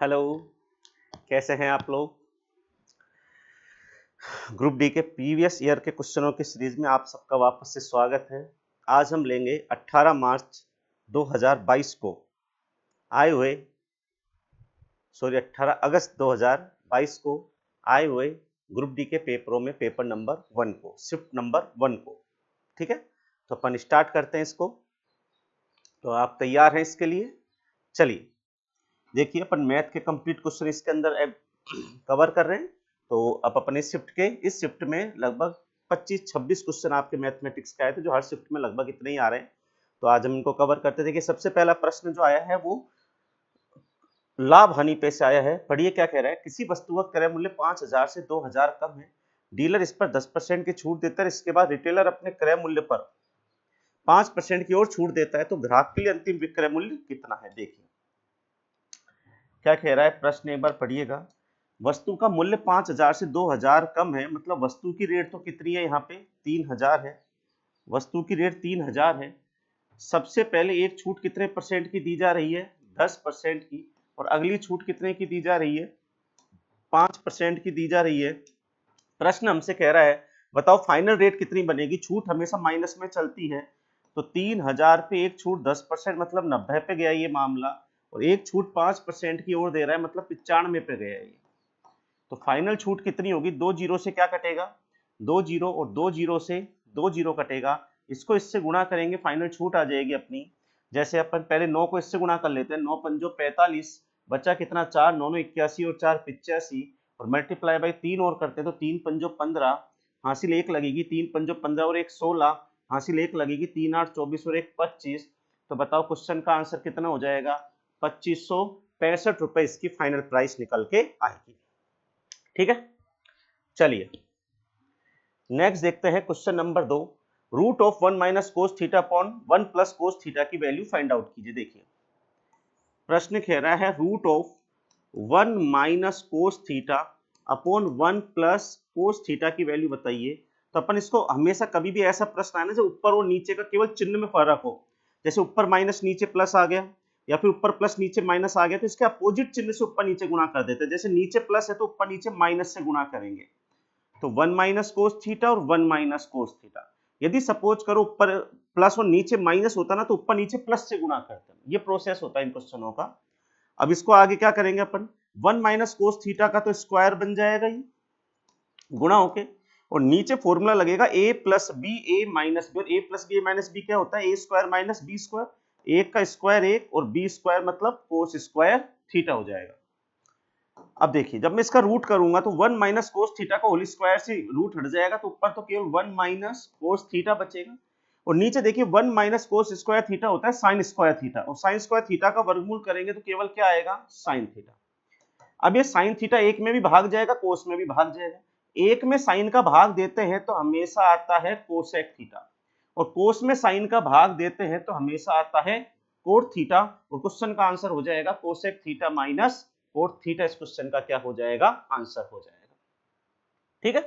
Hello. कैसे हैं आप लोग? ग्रुप डी के प्रीवियस ईयर के क्वेश्चनों की सीरीज में आप सबका वापस से स्वागत है। आज हम लेंगे 18 मार्च 2022 को आए हुए 18 अगस्त 2022 को आए हुए ग्रुप डी के पेपरों में पेपर नंबर 1 को, शिफ्ट नंबर 1 को। ठीक है, तो अपन स्टार्ट करते हैं इसको। तो आप तैयार हैं इसके लिए? चलिए देखिए, अपन मैथ के कंप्लीट क्वेश्चन इसके अंदर कवर कर रहे हैं। तो अब अपने इस शिफ्ट में लगभग 25-26 क्वेश्चन आपके मैथमेटिक्स के आए थे, जो हर शिफ्ट में लगभग इतने ही आ रहे हैं। तो आज हम इनको कवर करते थे कि सबसे पहला प्रश्न जो आया है वो लाभ हानि पे से आया है। पढ़िए क्या कह रहा है। किसी वस्तु का क्रय मूल्य 5000 से 2000 कम है, डीलर इस पर 10% की छूट देता है, इसके बाद रिटेलर अपने क्रय मूल्य पर 5% की और छूट देता है, तो ग्राहक के लिए अंतिम विक्रय मूल्य कितना है? देखिए क्या कह रहा है प्रश्न, एक बार पढ़िएगा। वस्तु का मूल्य 5000 से 2000 कम है, मतलब वस्तु की रेट तो कितनी है? यहाँ पे 3000 है। वस्तु की रेट 3000 है। सबसे पहले एक छूट कितने परसेंट की दी जा रही है? 10% की। और अगली छूट कितने की दी जा रही है? 5% की दी जा रही है। प्रश्न हमसे कह रहा है बताओ फाइनल रेट कितनी बनेगी। छूट हमेशा माइनस में चलती है, तो 3000 पे एक छूट 10%, मतलब 90 पे गया ये मामला, और एक छूट 5% की ओर दे रहा है, मतलब 95 पे गया ये। तो फाइनल छूट कितनी होगी? 2 जीरो से क्या कटेगा? 2 जीरो, और 2 जीरो से 2 जीरो कटेगा। इसको इससे गुणा करेंगे, फाइनल छूट आ जाएगी अपनी। जैसे अपन पहले 9 को इससे गुणा कर लेते हैं। 9 पंजो 45, बचा कितना? 4, 9 81 और 4 85, और मल्टीप्लाई बाई 3 और करते हैं तो 3 पंजो 15, हासिल 1 लगेगी। 3 पंजो 15 और 1 16, हासिल 1 लगेगी। 3 8 24 और 1 25। तो बताओ क्वेश्चन का आंसर कितना हो जाएगा? 2565 रुपए इसकी फाइनल प्राइस निकल के आएगी। ठीक है, चलिए नेक्स्ट देखते हैं question number 2। Root of 1 minus cos theta upon 1 plus cos theta की वैल्यू फाइंड आउट कीजिए। देखिए प्रश्न कह रहा है root of 1 minus cos theta upon 1 plus cos theta की वैल्यू बताइए। तो अपन इसको हमेशा कभी भी ऐसा प्रश्न आए ना जो ऊपर और नीचे का केवल चिन्ह में फर्क हो, जैसे ऊपर माइनस नीचे प्लस आ गया, या फिर ऊपर प्लस नीचे माइनस आ गया, तो इसके अपोजिट चिन्ह से ऊपर नीचे गुणा कर देते हैं। जैसे नीचे प्लस है तो ऊपर नीचे माइनस से गुणा करेंगे। तो 1 माइनस कोस थीटा और 1 माइनस कोस थीटा। यदि सपोज करो ऊपर प्लस और नीचे माइनस होता ना, तो ऊपर नीचे प्लस से गुणा करते हैं। ये प्रोसेस होता है इन क्वेश्चनों का। अब इसको आगे क्या करेंगे अपन? 1 माइनस कोस थीटा का तो स्क्वायर बन जाएगा ये गुणा होके, और नीचे फॉर्मूला लगेगा a plus b a minus b. और a plus b a minus b क्या होता है? A square minus b square. एक का स्क्वायर एक, और बी स्क्वायर मतलब कोस स्क्वायर थीटा हो जाएगा। अब देखिए जब मैं इसका रूट करूंगा तो 1 माइनस कोस थीटा का होल स्क्वायर से रूट हट जाएगा, तो ऊपर तो केवल 1 माइनस कोस थीटा बचेगा। और नीचे देखिए 1 माइनस कोस स्क्वायर थीटा होता है साइन स्क्वायर थीटा, और साइन स्क्वायर थीटा का वर्गमूल करेंगे तो केवल क्या आएगा? Sine theta. अब ये साइन थीटा एक में भी भाग जाएगा, कोस में भी भाग जाएगा। एक में साइन का भाग देते हैं तो हमेशा आता है कोसेक थीटा, और कोस में साइन का भाग देते हैं तो हमेशा आता है कोट थीटा। और क्वेश्चन का आंसर हो जाएगा cosec theta minus cot theta. इस क्वेश्चन का क्या हो जाएगा? आंसर हो जाएगा। ठीक है,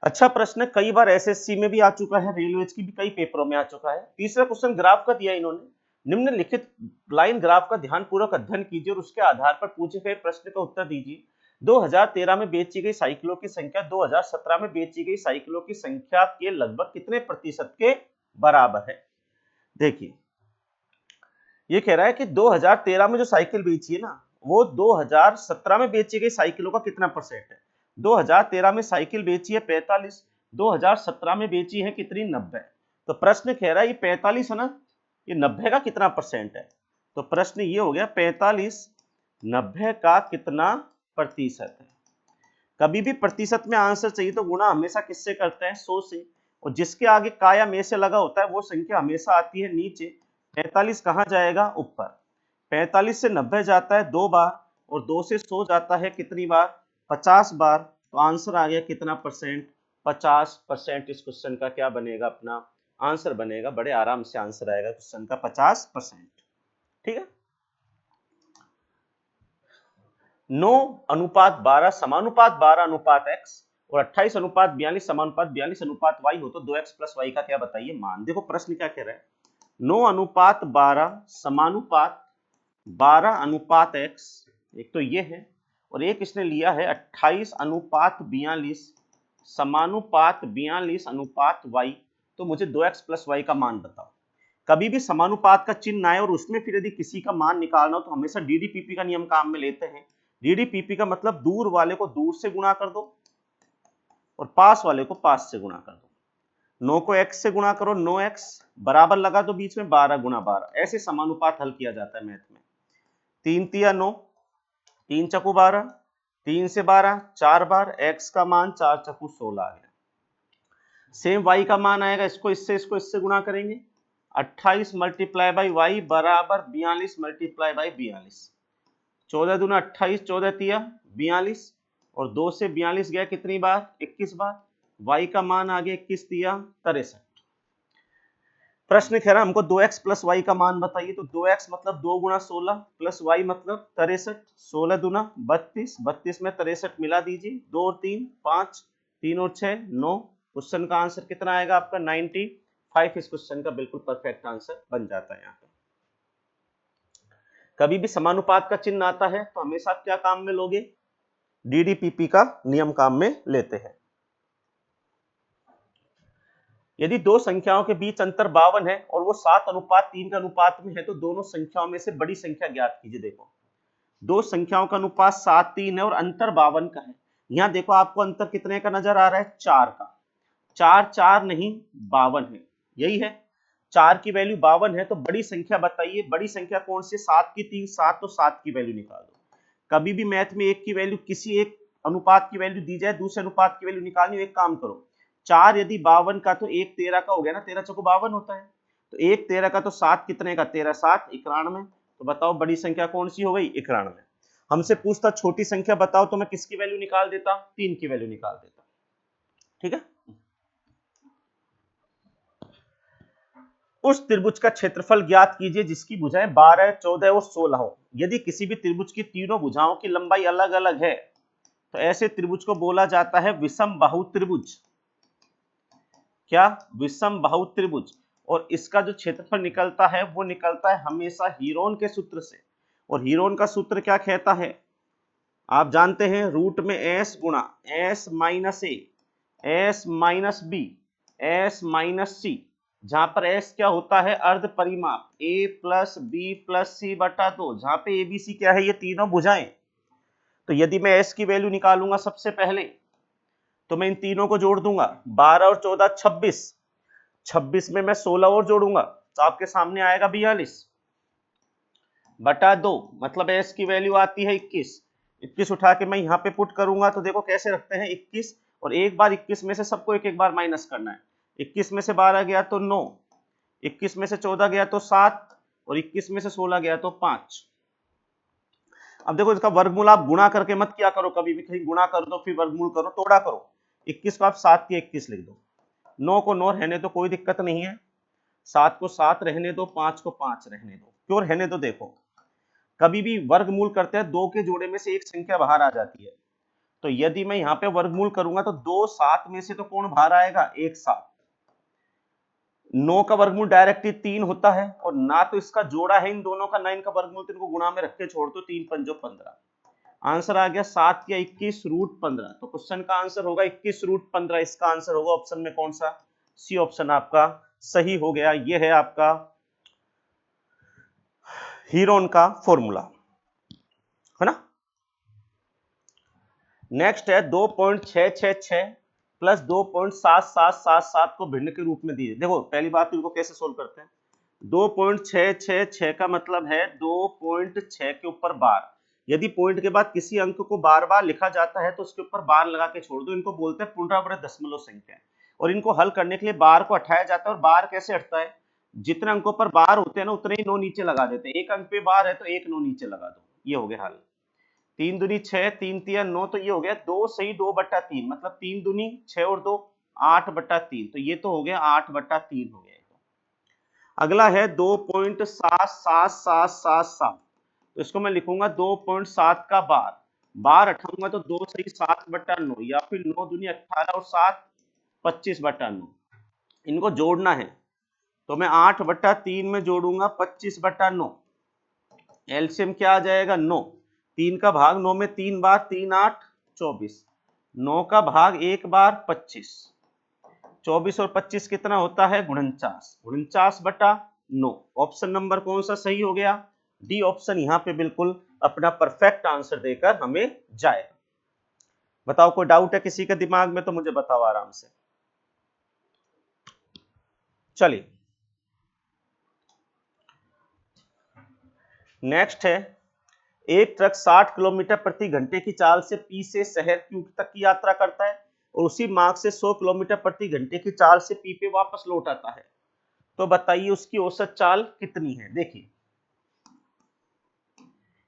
अच्छा प्रश्न, कई बार एसएससी में भी आ चुका है, रेलवे की भी कई पेपरों में आ चुका है। तीसरा क्वेश्चन ग्राफ का दिया इन्होंने। निम्नलिखित लाइन ग्राफ का ध्यानपूर्वक अध्ययन कीजिए और उसके आधार पर पूछे गए प्रश्न का उत्तर दीजिए। 2013 में बेची गई साइकिलों की संख्या 2017 में बेची गई साइकिलों की संख्या के लगभग कितने प्रतिशत के बराबर है? देखिए ये कह रहा है कि 2013 में जो साइकिल बेची है ना, वो 2017 में बेची गई साइकिलों का कितना परसेंट है? 2013 में साइकिल बेची है 45, 2017 में बेची है कितनी? 90। तो प्रश्न कह रहा है ये 45 है ना, ये 90 का कितना परसेंट है? तो प्रश्न ये हो गया 45 90 का कितना प्रतिशत है। कभी भी प्रतिशत में आंसर चाहिए तो गुणा हमेशा किससे करते हैं? 100 से। और जिसके आगे का या में से लगा होता है वो संख्या हमेशा आती है नीचे। 45 कहाँ जाएगा? ऊपर। 45 से 90 जाता है 2 बार, और 2 से 100 जाता है कितनी बार? 50 बार। तो आंसर आ गया कितना परसेंट? 50%। इस क्वेश्चन का क्या बनेगा? अपना आंसर बनेगा। बड़े आराम से आंसर आएगा क्वेश्चन का 50%। ठीक है, 9 अनुपात 12 समानुपात 12 अनुपात x और 28 अनुपात 42 समानुपात 42 अनुपात y हो तो 2x प्लस y का क्या बताइए मान। देखो प्रश्न क्या कह रहा है। 9 अनुपात 12 समानुपात 12 अनुपात x एक तो ये है, और एक इसने लिया है 28:42 समानुपात 42 अनुपात y। तो मुझे 2x प्लस वाई का मान बताओ। कभी भी समानुपात का चिन्ह आए और उसमें फिर यदि किसी का मान निकालना हो तो हमेशा डीडीपीपी का नियम काम में लेते हैं। डीडीपीपी का मतलब दूर वाले को दूर से गुणा कर दो और पास वाले को पास से गुणा कर दो। 9 को x से गुणा करो, 9x बराबर लगा तो बीच में 12 गुणा 12। ऐसे समानुपात हल किया जाता है मैथ में। 3 तिया 9, 3 चकु 12, 3 से 12 4 बार, x का मान 4 चकु 16 आ गया। सेम y का मान आएगा, इसको इससे गुणा करेंगे। 28 मल्टीप्लाई बाई वाई बराबर 42 मल्टीप्लाई बाई 42। 14 दूना 28, 14 तिया 42, और 2 से 42 गया कितनी बार? 21 बार। y का मान आ गया 21 तिया 63। प्रश्न कह रहा हमको 2x प्लस वाई का मान बताइए। तो 2x मतलब 2 गुणा 16 प्लस y मतलब 63। 16 दूना 32, 32 में 63 मिला दीजिए। 2 और 3 5, 3 और 6 9। क्वेश्चन का आंसर कितना आएगा आपका? 95। इस क्वेश्चन का बिल्कुल परफेक्ट आंसर बन जाता है यहाँ पे। कभी भी समानुपात का चिन्ह आता है तो हमेशा आप क्या काम में लोगे? डीडीपीपी का नियम काम में लेते हैं। यदि दो संख्याओं के बीच अंतर 52 है और वो 7:3 का अनुपात में है तो दोनों संख्याओं में से बड़ी संख्या ज्ञात कीजिए। देखो दो संख्याओं का अनुपात 7:3 है और अंतर 52 का है। यहाँ देखो आपको अंतर कितने का नजर आ रहा है? 4 का। 4 4 नहीं 52 है, यही है। 4 की वैल्यू 52 है तो बड़ी संख्या बताइए। बड़ी संख्या कौन सी? 7 की 3 7, तो 7 की वैल्यू निकाल दो। कभी भी मैथ में एक की वैल्यू, किसी एक अनुपात की वैल्यू दी जाए, दूसरे अनुपात की वैल्यू निकालनी हो, एक काम करो। 4 यदि 52 का तो 1 13 का हो गया ना, 13 चौको 52 होता है। तो 1 13 का तो 7 कितने का? 13 7 91। तो बताओ बड़ी संख्या कौन सी हो गई? 91। हमसे पूछता छोटी संख्या बताओ तो मैं किसकी वैल्यू निकाल देता? 3 की वैल्यू निकाल देता। ठीक है। उस त्रिभुज का क्षेत्रफल ज्ञात कीजिए जिसकी भुजाएं 12 14 और 16 हो। यदि किसी भी त्रिभुज की तीनों भुजाओं की लंबाई अलग अलग है तो ऐसे त्रिभुज को बोला जाता है विषम बाहु त्रिभुज। क्या? विषम बाहु त्रिभुज। और इसका जो क्षेत्रफल निकलता है वो निकलता है हमेशा हीरोन के सूत्र से। और हीरोन का सूत्र क्या कहता है? आप जानते हैं, रूट में s गुणा s minus A, s minus B, s minus C, जहां पर s क्या होता है? अर्ध परिमाप a plus B plus C बटा 2, जहां पे ए बी सी क्या है? ये तीनों भुजाएं। तो यदि मैं s की वैल्यू निकालूंगा सबसे पहले तो मैं इन तीनों को जोड़ दूंगा। 12 और 14 26, 26 में मैं 16 और जोड़ूंगा तो आपके सामने आएगा 42 बटा 2, मतलब s की वैल्यू आती है 21। 21 उठा के मैं यहाँ पे पुट करूंगा तो देखो कैसे रखते हैं 21, और एक बार 21 में से सबको एक एक बार माइनस करना है। 21 में से 12 गया तो 9, 21 में से 14 गया तो 7, और 21 में से 16 गया तो 5। अब देखो इसका वर्गमूल आप गुणा करके मत किया करो, कभी भी कहीं गुणा कर दो फिर वर्गमूल करो, तोड़ा करो। 21 को आप 7 के 21 लिख दो, 9 को 9 रहने दो, कोई दिक्कत नहीं है। 7 को 7 रहने दो, 5 को 5 रहने दो। क्यों रहने दो? देखो कभी भी वर्गमूल करते हैं दो के जोड़े में से एक संख्या बाहर आ जाती है। तो यदि मैं यहाँ पे वर्गमूल करूंगा तो 2 7 में से तो कौन बाहर आएगा? 1 7। 9 का वर्गमूल डायरेक्टली 3 होता है, और ना तो इसका जोड़ा है इन दोनों का, ना इनका वर्गमूल, तो इनको गुणा में रख के छोड़ दो। 3 पंजो 15। आंसर आ गया 7 या 21 रूट 15। तो क्वेश्चन का आंसर होगा 21 रूट 15। इसका आंसर होगा ऑप्शन में कौन सा? सी ऑप्शन आपका सही हो गया। यह है आपका हीरोन का फॉर्मूला, है ना। नेक्स्ट है 2.666 प्लस 2.7777 को भिन्न के रूप में दीजिए। देखो पहली बात इनको कैसे सोल्व करते हैं। 2.666 का मतलब है 2.6 के ऊपर बार। यदि पॉइंट के बाद किसी अंक को बार बार लिखा जाता है तो उसके ऊपर बार लगा के छोड़ दो। इनको बोलते हैं पुनरावृत्त दशमलव संख्या, और इनको हल करने के लिए बार को हटाया जाता है। और बार कैसे हटता है? जितने अंकों पर बार होते हैं ना उतने ही 9 नीचे लगा देते हैं। एक अंक पे बार है तो 1 9 नीचे लगा दो। ये हो गया हल। 3 दूनी 6, 3 तिया 9, तो ये हो गया 2 सही 2/3, मतलब 3 दूनी 6 और 2 8/3। तो ये तो हो गया 8/3 हो गया। अगला है 2.77777, तो इसको मैं लिखूंगा 2.7 का बार। बार हटाऊंगा तो 2 सही 7/9, या फिर 9 दूनी 18 और 7 25/9। इनको जोड़ना है तो मैं 8/3 में जोड़ूंगा 25/9। एलसीएम क्या आ जाएगा? 9। 3 का भाग 9 में 3 बार, 3 8 24, 9 का भाग 1 बार 25, 24 और 25 कितना होता है 49, 49/9। ऑप्शन नंबर कौन सा सही हो गया, डी ऑप्शन यहाँ पे बिल्कुल अपना परफेक्ट आंसर देकर हमें जाएगा। बताओ कोई डाउट है किसी के दिमाग में तो मुझे बताओ आराम से। चलिए नेक्स्ट है, एक ट्रक 60 किलोमीटर प्रति घंटे की चाल से पी से शहर क्यू तक की यात्रा करता है और उसी मार्ग से 100 किलोमीटर प्रति घंटे की चाल से पी पे वापस लौट आता है, तो बताइए उसकी औसत चाल कितनी है। देखिए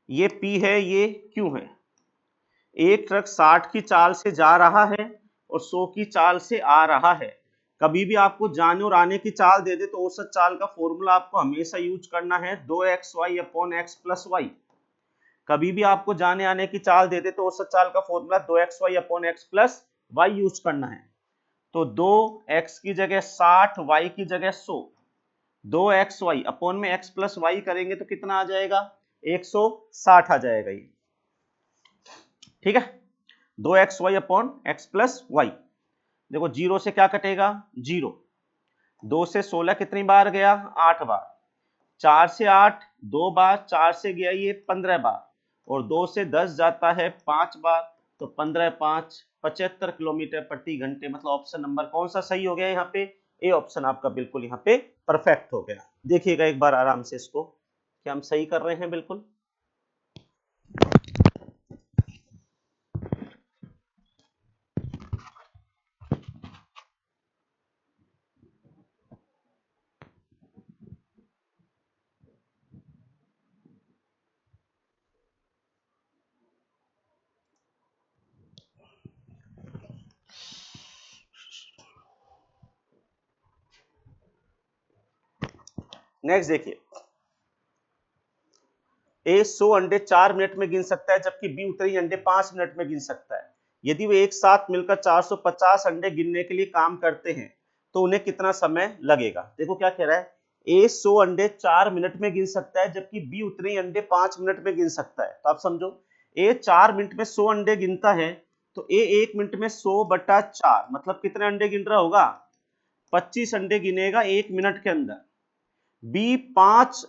ये पी है, ये क्यू है। एक ट्रक 60 की चाल से जा रहा है और 100 की चाल से आ रहा है। कभी भी आपको जाने और आने की चाल दे दे तो औसत चाल का फॉर्मूला आपको हमेशा यूज करना है 2xy upon x plus Y. कभी भी आपको जाने आने की चाल दे दे तो औसत चाल का formula 2xy upon x plus y use करना है। तो 2x की जगह 60, y की जगह 100, 2xy अपॉन में x प्लस वाई करेंगे तो कितना आ जाएगा 160 आ जाएगा ये, ठीक है। 2xy upon x plus Y, देखो 0 से क्या कटेगा 0, 2 से 16 कितनी बार गया 8 बार, 4 से 8 2 बार, 4 से गया ये 15 बार और 2 से 10 जाता है 5 बार, तो 15 5 75 किलोमीटर प्रति घंटे। मतलब ऑप्शन नंबर कौन सा सही हो गया यहाँ पे, ए ऑप्शन आपका बिल्कुल यहाँ पे परफेक्ट हो गया। देखिएगा एक बार आराम से इसको, क्या हम सही कर रहे हैं बिल्कुल। नेक्स्ट देखिए, ए 100 अंडे 4 मिनट में गिन सकता है जबकि बी उतने ही अंडे 5 मिनट में गिन सकता है। यदि वे एक साथ मिलकर 450 अंडे गिनने के लिए काम करते हैं तो उन्हें कितना समय लगेगा। देखो क्या कह रहा है, ए 100 अंडे 4 मिनट में गिन सकता है जबकि बी उतने ही अंडे 5 मिनट में गिन सकता है। तो आप समझो ए 4 मिनट में 100 अंडे गिनता है तो ए 1 मिनट में 100/4 मतलब कितने अंडे गिन रहा होगा 25 अंडे गिनेगा 1 मिनट के अंदर। बी 5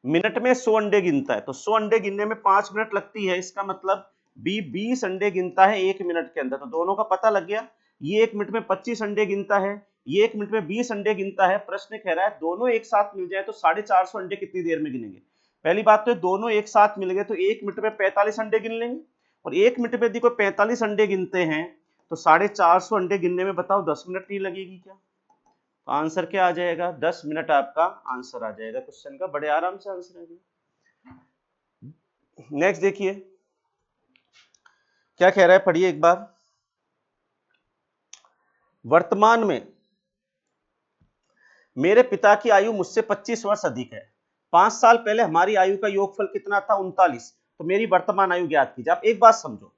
मिनट में 100 अंडे गिनता है तो 100 अंडे गिनने में 5 मिनट लगती है, इसका मतलब बी 20 अंडे गिनता है 1 मिनट के अंदर। तो दोनों का पता लग गया, ये 1 मिनट में 25 अंडे गिनता है, ये 1 मिनट में 20 अंडे गिनता है। प्रश्न कह रहा है दोनों एक साथ मिल जाए तो 450 अंडे कितनी देर में गिनेंगे। पहली बात तो दोनों एक साथ मिल गए तो 1 मिनट में 45 अंडे गिन लेंगे और 1 मिनट में यदि कोई 45 अंडे गिनते हैं तो 450 अंडे गिनने में बताओ 10 मिनट नहीं लगेगी क्या। तो आंसर क्या आ जाएगा 10 मिनट आपका आंसर आ जाएगा क्वेश्चन का, बड़े आराम से आंसर आ जाएगा। नेक्स्ट देखिए क्या कह रहा है, पढ़िए एक बार। वर्तमान में मेरे पिता की आयु मुझसे 25 वर्ष अधिक है। 5 साल पहले हमारी आयु का योगफल कितना था 39, तो मेरी वर्तमान आयु ज्ञात कीजिए। आप एक बात समझो,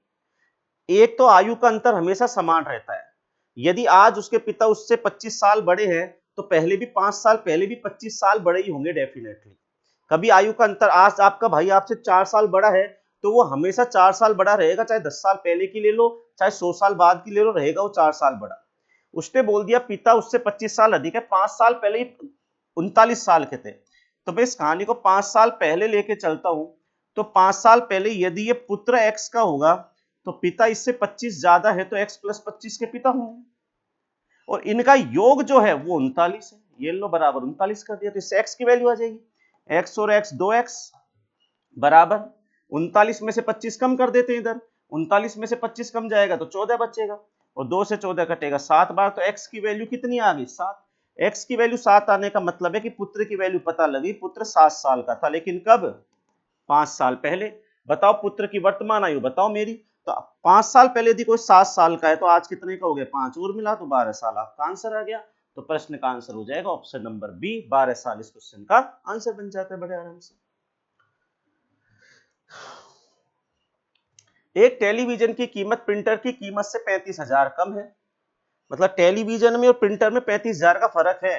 एक तो आयु का अंतर हमेशा समान रहता है। यदि आज उसके पिता उससे 25 साल बड़े हैं तो पहले भी 5 साल पहले भी 25 साल बड़े ही होंगे डेफिनेटली। कभी आयु का अंतर, आज आपका भाई आपसे 4 साल बड़ा है तो वो हमेशा 4 साल बड़ा रहेगा, चाहे 10 साल पहले की ले लो चाहे 100 साल बाद की ले लो, रहेगा वो 4 साल बड़ा। उसने बोल दिया पिता उससे 25 साल अधिक है, 5 साल पहले ही 39 साल के थे। तो मैं इस कहानी को 5 साल पहले लेके चलता हूं तो 5 साल पहले यदि ये पुत्र x का होगा तो पिता इससे 25 ज्यादा है तो x प्लस 25 के पिता होंगे और इनका योग जो है वो 39 है। ये लो बराबर 39 कर दिया तो इससे x की वैल्यू आ जाएगी, x और x 2x बराबर 39 में से 25 कम कर देते हैं इधर, 39 में से 25 कम जाएगा तो 14 बचेगा और 2 से 14 कटेगा 7 बार, तो x की वैल्यू कितनी आ गई 7। x की वैल्यू 7 आने का मतलब है कि पुत्र की वैल्यू पता लगी, पुत्र 7 साल का था लेकिन कब 5 साल पहले। बताओ पुत्र की वर्तमान आयु बताओ मेरी, तो 5 साल पहले यदि कोई 7 साल का है तो आज कितने का हो गया 5 और मिला तो 12 साल, आपका आंसर आ गया। तो प्रश्न का आंसर हो जाएगा ऑप्शन नंबर बी 12 साल, इस क्वेश्चन का आंसर बन जाता है बड़े आराम से। एक टेलीविजन की कीमत प्रिंटर की कीमत से 35,000 कम है, मतलब टेलीविजन में और प्रिंटर में 35,000 का फर्क है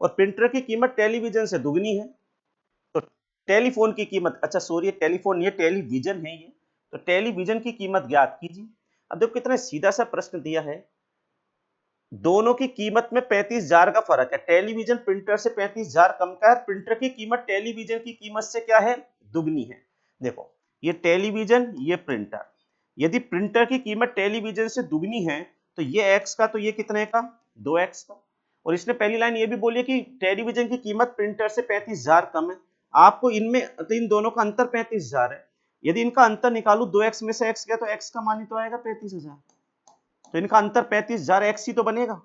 और प्रिंटर की कीमत टेलीविजन से दुगनी है। तो टेलीफोन की कीमत, अच्छा सॉरी टेलीफोन, ये टेलीविजन है ये, तो टेलीविजन की कीमत ज्ञात कीजिए। अब देखो कितना सीधा सा प्रश्न दिया है, दोनों की कीमत में 35,000 का फर्क है, टेलीविजन प्रिंटर से 35,000 कम का है, प्रिंटर की कीमत टेलीविजन की कीमत से क्या है, दुगनी है। देखो ये टेलीविजन ये प्रिंटर, यदि प्रिंटर की कीमत टेलीविजन से दुगनी है तो ये x का, तो ये कितने का, 2x का। और इसने पहली लाइन ये भी बोली कि टेलीविजन की कीमत प्रिंटर से 35,000 कम है, आपको इनमें तो इन दोनों का अंतर 35,000 है, यदि इनका अंतर निकालू 2x में से x गया तो x का मान ही तो आएगा 35,000, तो इनका अंतर 35,000 x ही तो बनेगा,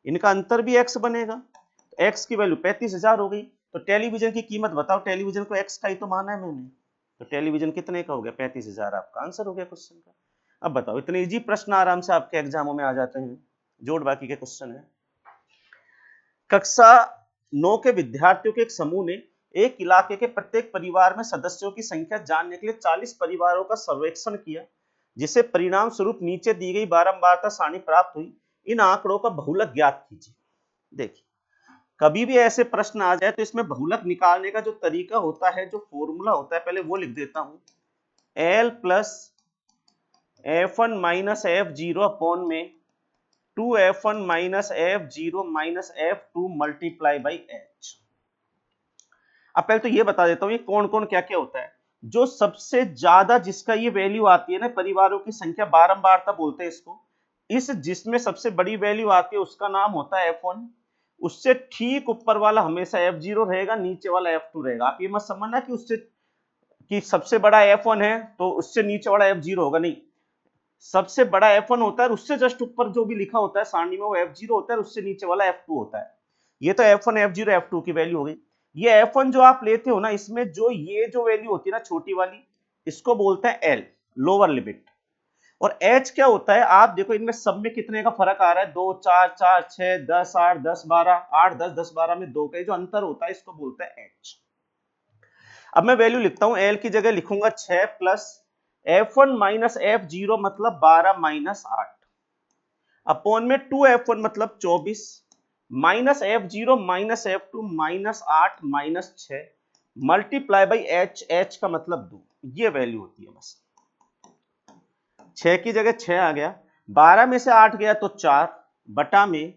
इनका अंतर भी x बनेगा, तो x की वैल्यू 35,000 हो गई। तो टेलीविजन की कीमत बताओ, टेलीविजन को x का ही तो माना है मैंने, तो टेलीविजन कितने का हो गया, 35,000, आपका आंसर हो गया क्वेश्चन का। अब बताओ, इतने इजी प्रश्न आराम से आपके एग्जामों में आ जाते हैं, जोड़ बाकी के क्वेश्चन है। कक्षा 9 के विद्यार्थियों के एक समूह ने एक इलाके के प्रत्येक परिवार में सदस्यों की संख्या जानने के लिए 40 परिवारों का सर्वेक्षण किया, जिसे परिणाम स्वरूप नीचे दी गई बारंबारता सारणी प्राप्त हुई, इन आंकड़ों का बहुलक ज्ञात कीजिए। देखिए कभी भी ऐसे प्रश्न आ जाए तो इसमें बहुलक निकालने का जो तरीका होता है, जो फॉर्मूला होता है, पहले वो लिख देता हूं, L plus F1 minus F0 upon में 2F1 minus F0 minus F2 multiply by H। अब पहले तो ये बता देता हूं ये कौन कौन क्या क्या होता है। जो सबसे ज्यादा जिसका ये वैल्यू आती है ना, परिवारों की संख्या बारंबारता बोलते हैं इसको, इस जिसमें सबसे बड़ी वैल्यू आती है उसका नाम होता है F1, उससे ठीक ऊपर वाला हमेशा F0 रहेगा, नीचे वाला F2 रहेगा। आप ये मत समझना कि उससे कि सबसे बड़ा F1 है तो उससे नीचे वाला F0 होगा, नहीं, सबसे बड़ा F1 होता है, उससे जस्ट ऊपर जो भी लिखा होता है सारणी में वो F0 होता है, उससे नीचे वाला F2 होता है। ये तो F1 F0 F2 की वैल्यू हो गई। ये F1 जो आप लेते हो ना, इसमें जो ये जो वैल्यू होती है ना छोटी वाली, इसको बोलते हैं L, लोअर लिमिट। और H क्या होता है, आप देखो इनमें सब में कितने का फर्क आ रहा है, 2 4 4 6 10 8 10 12, 8 10 10 12 में 2 का जो अंतर होता है इसको बोलते हैं H। अब मैं वैल्यू लिखता हूं, L की जगह लिखूंगा 6 प्लस F1 माइनस F0 मतलब 12 माइनस 8 अपॉन में 2F1 मतलब 24 minus F0 minus F2 minus 8 minus 6 multiply by H, H का मतलब 2, ये वैल्यू होती है बस। 6 की जगह 6 आ गया, 12 में से 8 गया तो 4 बटा में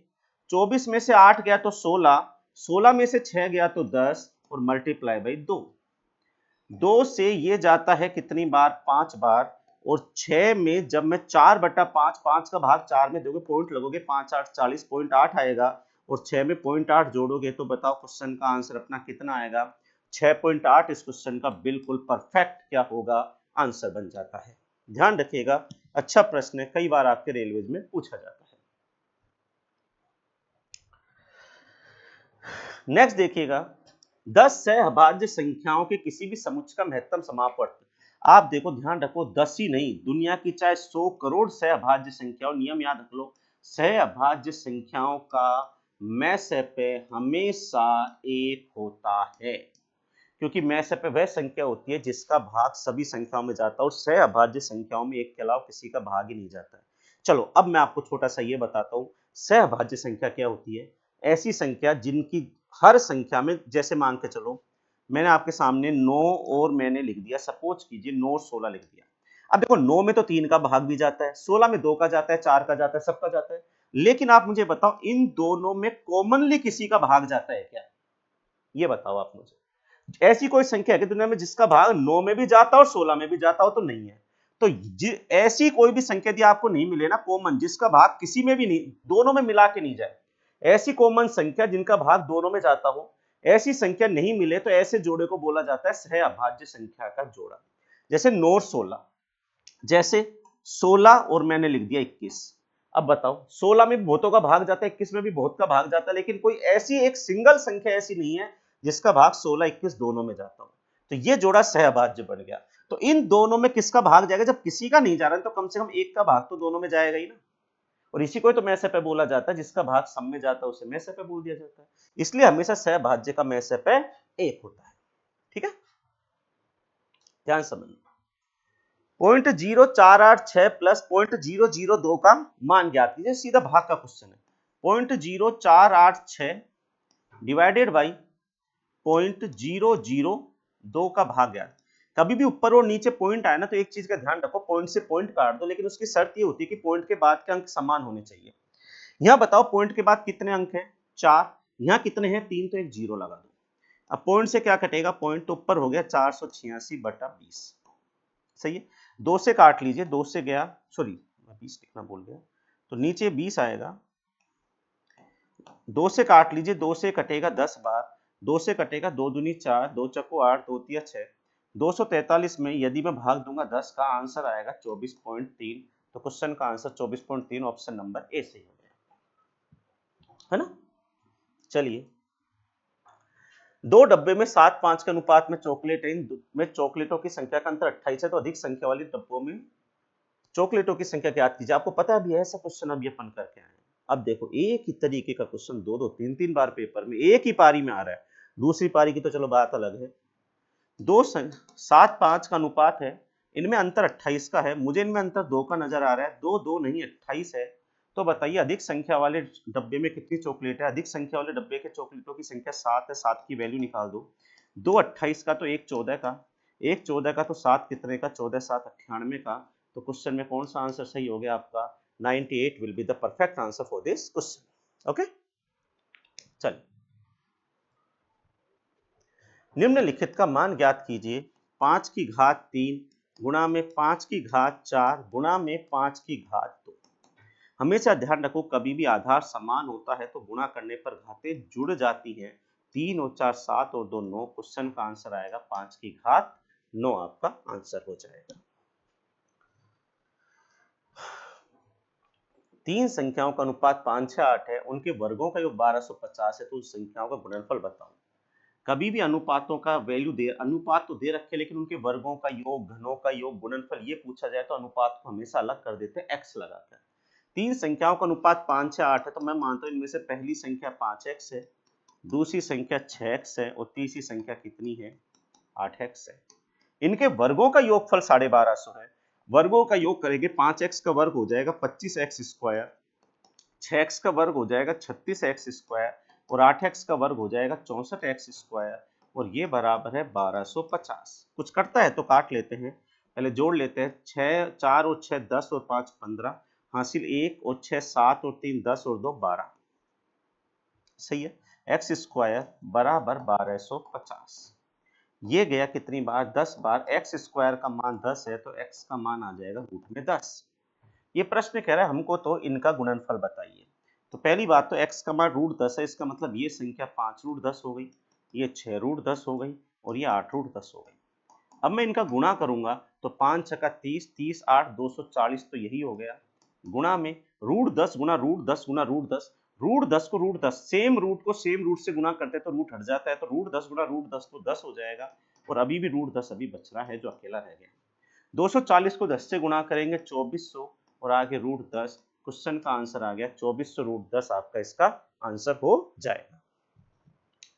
24 में से 8 गया तो 16, 16 में से 6 गया तो 10 और मल्टीप्लाई बाई 2। 2 से ये जाता है कितनी बार, 5 बार, और 6 में जब मैं 4 बटा 5, 5 का भाग 4 में दोगे, पॉइंट लगोगे, 5 8 40, 0.8 आएगा, और 6 में 0.8 जोड़ोगे तो बताओ क्वेश्चन का आंसर अपना कितना आएगा, 6.8। इस क्वेश्चन का बिल्कुल परफेक्ट क्या होगा, आंसर बन जाता है। ध्यान रखिएगा, अच्छा प्रश्न है, कई बार आपके रेलवेज में पूछा जाता है। नेक्स्ट देखिएगा, 10 सहअभाज्य संख्याओं के किसी भी समुच्चय का महत्तम समापवर्त। आप देखो ध्यान रखो, 10 ही नहीं, दुनिया की चाहे 100 करोड़ सहअभाज्य संख्याओं, नियम याद रख लो, सहअभाज्य संख्याओं का मैसेपे हमेशा 1 होता है, क्योंकि मैसेपे वह संख्या होती है जिसका भाग सभी संख्याओं में जाता है, और सहअभाज्य संख्याओं में 1 के अलावा किसी का भाग ही नहीं जाता है। चलो अब मैं आपको छोटा सा ये बताता हूं, सहअभाज्य संख्या क्या होती है। ऐसी संख्या जिनकी हर संख्या में, जैसे मान के चलो मैंने आपके सामने 9 और मैंने लिख दिया, सपोज कीजिए 9 और 16 लिख दिया। अब देखो 9 में तो 3 का भाग भी जाता है, 16 में 2 का जाता है, 4 का जाता है, सबका जाता है, लेकिन आप मुझे बताओ इन दोनों में कॉमनली किसी का भाग जाता है क्या, ये बताओ आप मुझे। ऐसी कोई संख्या है कि दुनिया में जिसका भाग 9 में भी जाता हो और 16 में भी जाता हो, तो नहीं है। तो ऐसी कोई भी संख्या यदि आपको नहीं मिले ना कॉमन, जिसका भाग किसी में भी नहीं, दोनों में मिला के नहीं जाए, ऐसी कॉमन संख्या जिनका भाग दोनों में जाता हो, ऐसी संख्या नहीं मिले तो ऐसे जोड़े को बोला जाता है सहअभाज्य संख्या का जोड़ा। जैसे 9 और 16, जैसे 16 और मैंने लिख दिया 21। अब बताओ 16 में बहुतों का भाग जाता है, 21 में भी बहुत का भाग जाता है, लेकिन कोई ऐसी एक सिंगल संख्या ऐसी नहीं है जिसका भाग 16 21 दोनों में जाता हो, तो ये जोड़ा सहअभाज्य बन गया। तो इन दोनों में किसका भाग जाएगा, जब किसी का नहीं जा रहा है तो कम से कम एक का भाग तो दोनों में जाएगा ही ना, और इसी को तो मैसेपे बोला जाता है, जिसका भाग सब में जाता है उसे मैसेपे बोल दिया जाता है। इसलिए हमेशा सहअभाज्य का मैसेपे 1 होता है। ठीक है, ध्यान समझना। 0.0486 प्लस 0.002 का मान ज्ञात कीजिए, सीधा भाग का क्वेश्चन है। 0.0486 डिवाइडेड बाई 0.00 2 का भाग ज्ञात। कभी भी ऊपर और नीचे पॉइंट आए ना तो एक चीज का ध्यान रखो, पॉइंट से पॉइंट काट दो, लेकिन उसकी शर्त ये होती है कि पॉइंट के बाद के अंक समान होने चाहिए। यहाँ बताओ पॉइंट के बाद कितने अंक हैं, 4, यहाँ कितने हैं, 3, तो एक 0 लगा दो। अब पॉइंट से क्या कटेगा, पॉइंट तो ऊपर हो गया 486/20, सही है। 2 से काट लीजिए, 2 से गया, सॉरी 20 लिखना भूल गया, तो नीचे 20 आएगा। 2 से काट लीजिए, 2 से कटेगा 10 बार, 2 से कटेगा 2 दूनी 4, 2 चक्को 8, 2 तिया 6, 243 में यदि मैं भाग दूंगा 10 का आंसर आएगा 24.3। तो क्वेश्चन का आंसर 24.3 ऑप्शन नंबर ए सही हो गया, है ना। चलिए, 2 डब्बे में 7:5 के अनुपात में चॉकलेट है, में चॉकलेटों की संख्या का अंतर 28 है, तो अधिक संख्या वाले डब्बों में चॉकलेटों की संख्या ज्ञात कीजिए। आपको पता है अभी ऐसा क्वेश्चन अभी अपन करके आए हैं। अब देखो एक ही तरीके का क्वेश्चन 2-2 3-3 बार पेपर में एक ही पारी में आ रहा है, दूसरी पारी की तो चलो बात अलग है। 7:5 का अनुपात है, इनमें अंतर 28 का है, मुझे इनमें अंतर 2 का नजर आ रहा है, 2 नहीं 28 है। तो बताइए अधिक संख्या वाले डब्बे में कितनी चॉकलेट है, अधिक संख्या वाले डब्बे के चॉकलेटों की संख्या 7 है, 7 की वैल्यू निकाल दो। 2 28 का तो 1 14 का, 1 14 का तो 7 कितने का, 14 7 98 का। तो क्वेश्चन में कौन सा आंसर सही हो गया आपका, 98 will be the perfect answer for this question. Okay, चलिए निम्नलिखित का मान ज्ञात कीजिए। 5 की घात 3 गुणा में 5 की घात 4 गुणा में 5 की घात 2। हमेशा ध्यान रखो कभी भी आधार समान होता है तो गुणा करने पर घातें जुड़ जाती हैं। 3 और 4 7 और 2 9, क्वेश्चन का आंसर आएगा 5 की घात 9 आपका आंसर हो जाएगा। 3 संख्याओं का अनुपात 5 6 8 है, उनके वर्गों का योग 1250 है, तो उन संख्याओं का गुणनफल बताओ। कभी भी अनुपातों का वैल्यू दे, अनुपात तो दे रखे लेकिन उनके वर्गों का योग, घनों का योग, गुणनफल ये पूछा जाए तो अनुपात को हमेशा अलग कर देते हैं x लगाकर। 3 संख्याओं का अनुपात 5 6 8 है, तो मैं मानता हूं इनमें से पहली संख्या 5x है, दूसरी संख्या 6x है और तीसरी संख्या कितनी है, 8x है। इनके वर्गों का योगफल 1250 है। वर्गों का योग करेंगे, 5x का वर्ग हो जाएगा 25x स्क्वायर, 6x का वर्ग हो जाएगा 36x स्क्वायर और 8x का वर्ग हो जाएगा 64x स्क्वायर, और ये बराबर है 1250। कुछ करता है तो काट लेते हैं, पहले जोड़ लेते हैं। 6 4 और 6 10 और 5 15, हासिल 1 और 6 7 और 3 10 और 2 12, सही है। x स्क्वायर बराबर 1250, ये गया कितनी बार, 10 बार। x स्क्वायर का मान 10 है तो x का मान आ जाएगा रूट में 10। ये प्रश्न कह रहा है हमको तो इनका गुणनफल बताइए। तो पहली बात तो x का मान रूट 10 है, इसका मतलब ये संख्या 5 रूट 10 हो गई, ये 6 रूट 10 हो गई और ये 8 रूट 10 हो गई। अब मैं इनका गुणा करूंगा तो 5 छक्का 30, 30 8 240, तो यही हो गया। गुणा में रूट 10 गुना रूट 10 गुना रूट 10, रूट 10 को रूट 10, सेम रूट को सेम रूट से गुणा करते तो रूट हट जाता है, तो रूट 10 गुना रूट 10 तो 10 हो जाएगा, और अभी भी रूट 10 अभी बच रहा है जो अकेला रह गया। 240 को 10 से गुणा करेंगे 2400 और आगे रूट 10, क्वेश्चन का आंसर आ गया 2400 रूट 10 आपका इसका आंसर हो जाएगा।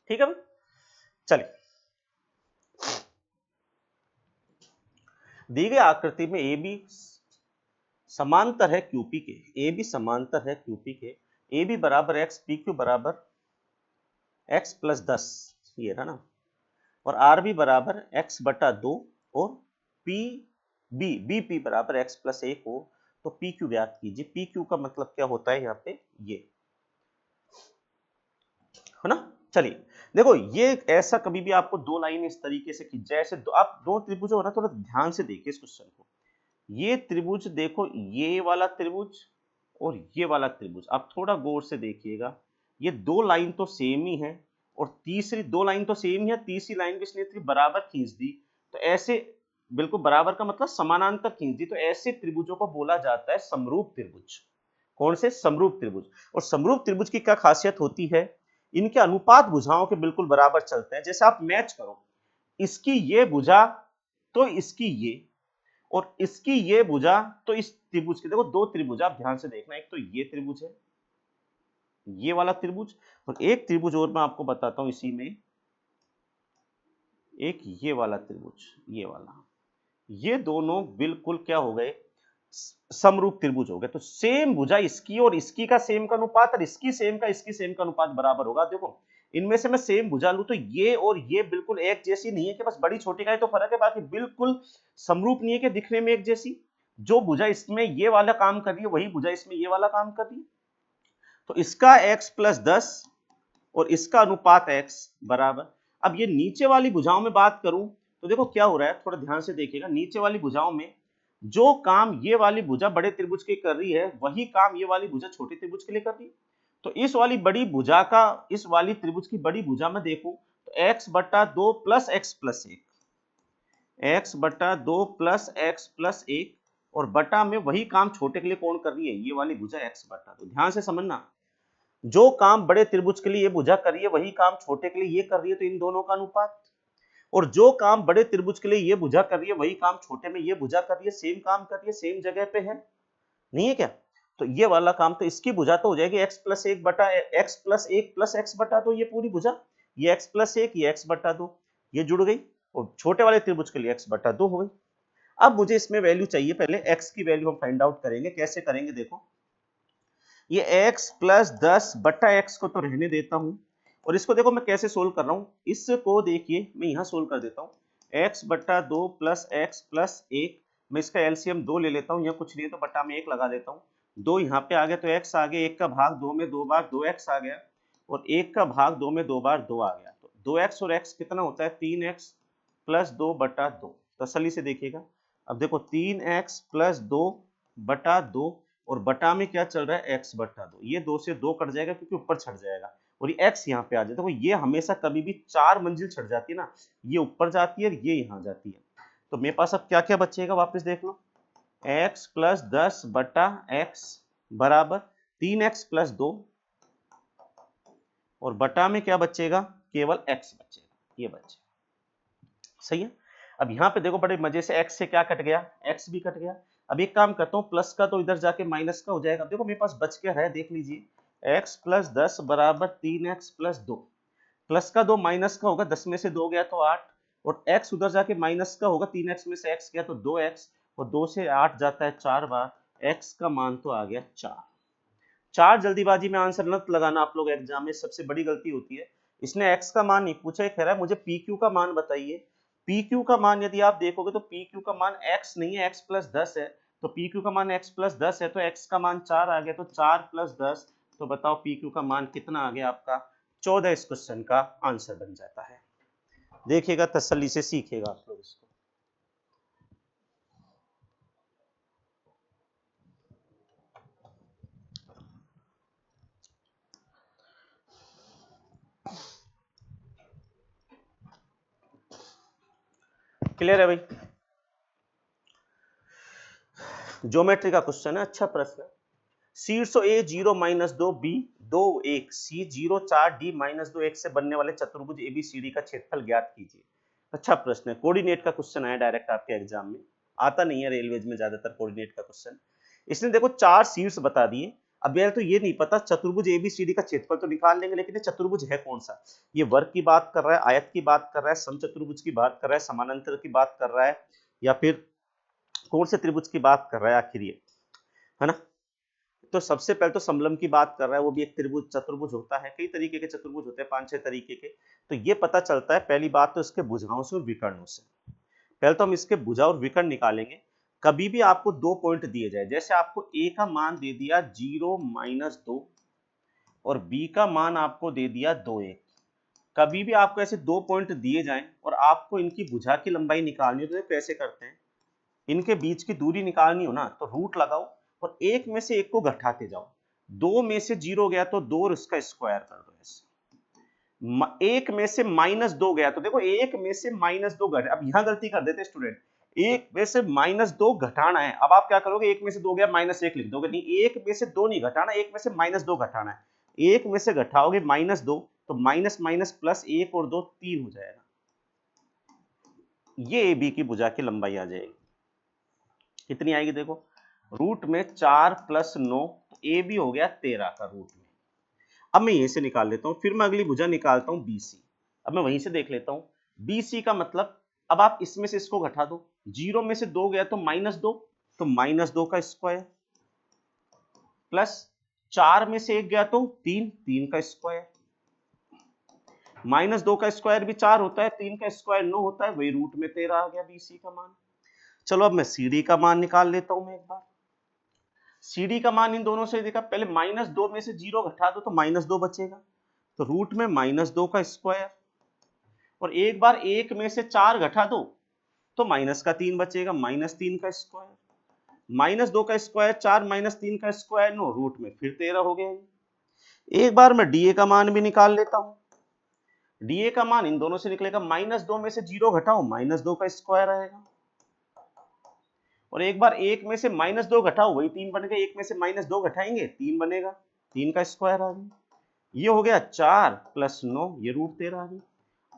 ठीक है, चलिए दी गई आकृति में ए बी समांतर है क्यूपी के, ए बी समांतर है क्यूपी के, ए बी बराबर एक्स, पी क्यू बराबर एक्स प्लस 10, ये रहा ना, और आर बी बराबर एक्स बटा 2 और पी बी बी पी बराबर एक्स प्लस 1 हो, तो पी क्यू ज्ञात कीजिए। पी क्यू का मतलब क्या होता है यहाँ पे, ये है ना। चलिए देखो, ये ऐसा कभी भी आपको दो लाइन इस तरीके से खींच, जैसे आप दो त्रिभुज हो ना, थोड़ा ध्यान से देखिए इस क्वेश्चन को। ये त्रिभुज देखो, ये वाला त्रिभुज और ये वाला त्रिभुज, आप थोड़ा गौर से देखिएगा। ये दो लाइन तो सेम ही है, और तीसरी दो लाइन तो सेम ही है, तीसरी लाइन भी इसने बराबर खींच दी, तो ऐसे बिल्कुल बराबर का मतलब समानांतर खींच दी, तो ऐसे त्रिभुजों को बोला जाता है समरूप त्रिभुज। कौन से, समरूप त्रिभुज। और समरूप त्रिभुज की क्या खासियत होती है, इनके अनुपात भुजाओं के बिल्कुल बराबर चलते हैं। जैसे आप मैच करो, इसकी ये भुजा तो इसकी ये, और इसकी ये भुजा तो इस त्रिभुज की। देखो दो त्रिभुज आप ध्यान से देखना, एक तो ये त्रिभुज है, ये वाला त्रिभुज, और एक त्रिभुज और मैं आपको बताता हूं इसी में, एक ये वाला त्रिभुज, ये वाला, ये दोनों बिल्कुल क्या हो गए, समरूप त्रिभुज हो गए। तो सेम भुजा इसकी और इसकी का सेम का अनुपात, और इसकी सेम का इसकी सेम का अनुपात बराबर होगा। देखो इनमें से मैं सेम भुजा लूं तो ये और ये बिल्कुल एक जैसी नहीं है कि बस बड़ी छोटी का ही तो फर्क है, बाकी बिल्कुल समरूप नहीं है कि दिखने में एक जैसी। जो भुजा इसमें ये वाला काम कर रही है वही भुजा इसमें ये वाला काम कर रही है। तो इसका x प्लस 10 और इसका अनुपात x बराबर, अब ये नीचे वाली भुजाओं में बात करूं तो देखो क्या हो रहा है, थोड़ा ध्यान से देखिएगा। नीचे वाली भुजाओं में जो काम ये वाली भुजा बड़े त्रिभुज की कर रही है वही काम ये वाली भुजा छोटे त्रिभुज के लिए कर रही है। तो इस वाली बड़ी भुजा का, इस वाली त्रिभुज की बड़ी भुजा में देखूं तो x बटा 2 प्लस x प्लस 1, x बटा 2 प्लस x प्लस 1, और बटा में वही काम छोटे के लिए कौन कर रही है, ये वाली भुजा x बटा 2। ध्यान से समझना, जो काम बड़े त्रिभुज के लिए ये भुजा कर रही है वही काम छोटे के लिए ये कर रही है, तो इन दोनों का अनुपात। और जो काम बड़े त्रिभुज के लिए ये भुजा कर रही है वही काम छोटे में ये भुजा कर रही है, सेम काम कर रही है, सेम जगह पे है, नहीं है क्या? तो ये वाला काम, तो इसकी भुजा तो हो जाएगी x प्लस 1 बटा x प्लस 1 प्लस x बटा 2, ये पूरी भुजा, ये x प्लस 1 ये x बटा 2, ये जुड़ गई, और छोटे वाले त्रिभुज के लिए x बटा 2 हो गई। अब मुझे इसमें वैल्यू चाहिए, पहले x की वैल्यू हम फाइंड आउट करेंगे। कैसे करेंगे देखो, ये x प्लस 10 बटा x को तो रहने देता हूं, और इसको देखो मैं कैसे सोल्व कर रहा हूं, इसको देखिए मैं यहां सोल्व कर देता हूं। x बटा 2 प्लस x प्लस 1, मैं इसका एलसीएम 2 ले लेता हूं, यहाँ कुछ नहीं है तो बटा में 1 लगा देता हूं। 2 यहाँ पे आ गया तो x आ गया, 1 का भाग 2 में 2 बार 2x आ गया, और 1 का भाग 2 में 2 बार 2 आ गया। तो 2x और x कितना होता है, 3x प्लस 2 बटा 2। तसल्ली से देखिएगा, अब देखो 3x प्लस 2 बटा 2, और बटा में क्या चल रहा है, x बटा 2, ये 2 से 2 कट जाएगा क्योंकि ऊपर छट जाएगा, और ये x यहाँ पे आ जाता है। तो ये हमेशा कभी भी 4 मंजिल छट जाती है ना, ये ऊपर जाती है और ये यहाँ जाती है। तो मेरे पास अब क्या क्या बचेगा, वापस देख लो, x प्लस 10 बटा x बराबर 3x प्लस 2, और बटा में क्या बचेगा, केवल x बचेगा, ये बचेगा। सही है। अब यहाँ पे देखो बड़े मजे से x से क्या कट गया, x भी कट गया। अब एक काम करता हूँ, प्लस का तो इधर जाके माइनस का हो जाएगा। देखो मेरे पास बच क्या है, देख लीजिए, x प्लस 10 बराबर 3x प्लस 2, प्लस का 2 माइनस का होगा, 10 में से 2 गया तो 8, और x उधर जाके माइनस का होगा, 3x में से x गया तो 2x, और 2 से 8 जाता है 4 बार, x का मान तो आ गया 4। 4 जल्दीबाजी में आंसर मत लगाना आप लोग, एग्जाम में सबसे बड़ी गलती होती है। इसने x का मान नहीं पूछा, कह रहा है मुझे pq का मान बताइए। pq का मान यदि आप देखोगे तो pq का मान x नहीं है, x प्लस 10 है, तो pq का मान x प्लस 10 है, तो x का मान 4 आ गया, तो 4 प्लस 10, तो बताओ pq का मान कितना आ गया आपका, 14 इस क्वेश्चन का आंसर बन जाता है। देखिएगा, तसल्ली से सीखिएगा आप लोग इसको। क्लियर है भाई? ज्योमेट्री का क्वेश्चन है, अच्छा प्रश्न है। शीर्ष ए 0 माइनस 2 बी 2 1 सी 0 4 डी माइनस 2 1 से बनने वाले चतुर्भुज एबीसीडी का क्षेत्रफल ज्ञात कीजिए। अच्छा प्रश्न है, कोऑर्डिनेट का क्वेश्चन आया डायरेक्ट आपके एग्जाम में, आता नहीं है रेलवेज में ज्यादातर कोऑर्डिनेट का क्वेश्चन। इसने देखो 4 शीर्ष बता दिए। अब यार तो ये नहीं पता चतुर्भुज एबीसीडी का क्षेत्रफल तो निकाल लेंगे, लेकिन ये चतुर्भुज है कौन सा, ये वर्ग की बात कर रहा है, आयत की बात कर रहा है, समचतुर्भुज की बात कर रहा है, समानांतर की बात कर रहा है, या फिर कौन से त्रिभुज की बात कर रहा है आखिर ये, है ना? तो सबसे पहले तो समलंब की बात कर रहा है, वो भी एक त्रिभुज चतुर्भुज होता है, कई तरीके के चतुर्भुज होते हैं, 5-6 तरीके के। तो ये पता चलता है पहली बात तो इसके भुजाओं से और विकर्णों से। पहले तो हम इसके भुजा और विकर्ण निकालेंगे। कभी भी आपको 2 पॉइंट दिए जाए, जैसे आपको ए का मान दे दिया 0 माइनस 2 और बी का मान आपको दे दिया 2 1, कभी भी आपको ऐसे 2 पॉइंट दिए जाएं और आपको इनकी भुजा की लंबाई निकालनी हो तो कैसे करते हैं, इनके बीच की दूरी निकालनी हो ना तो रूट लगाओ और एक में से एक को घटाते जाओ। 2 में से 0 गया तो 2 और इसका स्क्वायर कर दो ऐसे। एक में से -2 गया तो देखो एक में से -2 घटे, अब यहां गलती कर देते स्टूडेंट, एक में से -2 घटाना है। अब आप क्या करोगे, एक में से 2 गया -1 लिख दोगे, नहीं, एक में से 2 नहीं घटाना, एक में से -2 घटाना है। एक में से घटाओगे -2 तो माइनस माइनस प्लस 1 और 2 3 हो जाएगा, ये ए बी की भुजा की लंबाई आ जाएगी। कितनी आएगी देखो, रूट में 4 प्लस 9, ए बी हो गया 13 का रूट में। अब मैं यहीं से निकाल लेता हूं, फिर मैं अगली भुजा निकालता हूं बीसी। अब मैं वहीं से देख लेता हूं बीसी का मतलब, अब आप इसमें से इसको घटा दो, 0 में से 2 गया तो -2, तो -2 का स्क्वायर, प्लस 4 में से 1 गया तो 3 का स्क्वायर, -2 का स्क्वायर भी 4 होता है, 3 का स्क्वायर 9 होता है, वही रूट में 13 आ गया BC का मान। चलो अब मैं CD का मान निकाल लेता हूं मैं एक बार। CD का मान इन दोनों से देखा, पहले -2 में से 0 घटा दो तो -2 बचेगा, तो रूट में -2 का स्क्वायर, और एक बार 1 में से 4 घटा दो तो -3 बचेगा, -3 का स्क्वायर, -2 का स्क्वायर 4 -3 का स्क्वायर 9, रूट में फिर 13 हो गया। एक बार मैं DA का मान भी निकाल लेता हूं। DA का मान इन दोनों से निकलेगा, -2 में से 0 घटाओ -2 का स्क्वायर आएगा, और एक बार 1 में से -2 घटाओ वही 3 बन गए, 1 में से -2 घटाएंगे 3 बनेगा, 3 का स्क्वायर आ गया। ये हो गया 4 + 9, ये रूट 13 आ गई।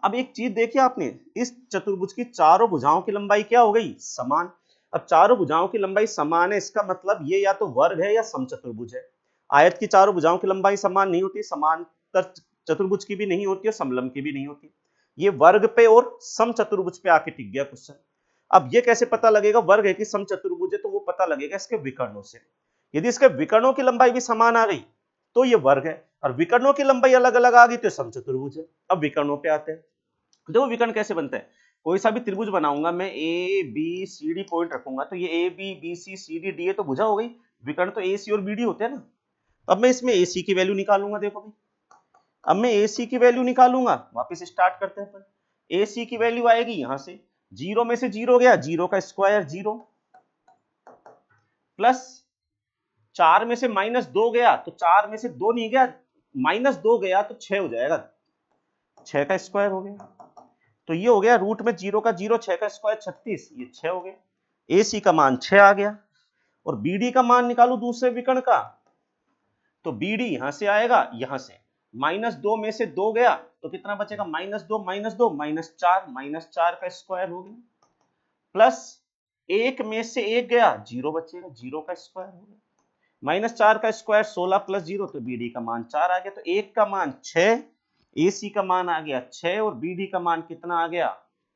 अब एक चीज देखिए आपने, इस चतुर्भुज की चारों भुजाओं की लंबाई क्या हो गई? समान। अब चारों भुजाओं की लंबाई समान है, इसका मतलब ये या तो वर्ग है या समचतुर्भुज है। आयत की चारों भुजाओं की लंबाई समान नहीं होती, समांतर चतुर्भुज की भी नहीं होती और समलंब की भी नहीं होती। ये वर्ग पे और समचतुर्भुज पे आके टिक गया क्वेश्चन। अब ये कैसे पता लगेगा वर्ग है कि समचतुर्भुज है? तो वो पता लगेगा इसके विकर्णों से। यदि इसके विकर्णों की लंबाई भी समान आ गई तो ये वर्ग है, और विकर्णों की लंबाई अलग अलग आ गई तो समचतुर्भुज है। अब विकर्णों पे आते हैं। देखो विकर्ण कैसे बनता है, कोई सा भी त्रिभुज बनाऊंगा मैं, A B C D point रखूंगा, तो ये A B B C C D D है तो भुजा हो गई। विकर्ण तो ए सी और बी डी होते हैं ना। अब मैं इसमें ए सी की वैल्यू निकालूंगा, देखो भाई, अब मैं ए सी की वैल्यू निकालूंगा, वापस स्टार्ट करते हैं अपन। ए सी की वैल्यू आएगी यहां से, 0 में से 0 गया, 0 का स्क्वायर 0, प्लस 4 में से -2 गया तो 4 में से 2 नहीं गया, -2 गया तो 6 हो जाएगा, 6 का स्क्वायर हो गया। तो ये हो गया रूट में 0 का 0, 6 का स्क्वायर 36, ये 6 हो गया। AC का मान 6 आ गया। और BD का मान निकालो दूसरे विकर्ण का, तो BD यहां से आएगा, यहां से -2 में से 2 गया तो कितना बचेगा, -2 -2 -4, -4 का स्क्वायर हो गया, प्लस 1 में से 1 गया, 0 बचेगा, 0 का स्क्वायर हो गया, -4 का स्क्वायर 16 + 0, तो BD का मान 4 आ गया। तो 1 का मान 6, AC का मान आ गया 6, और BD का मान कितना आ गया,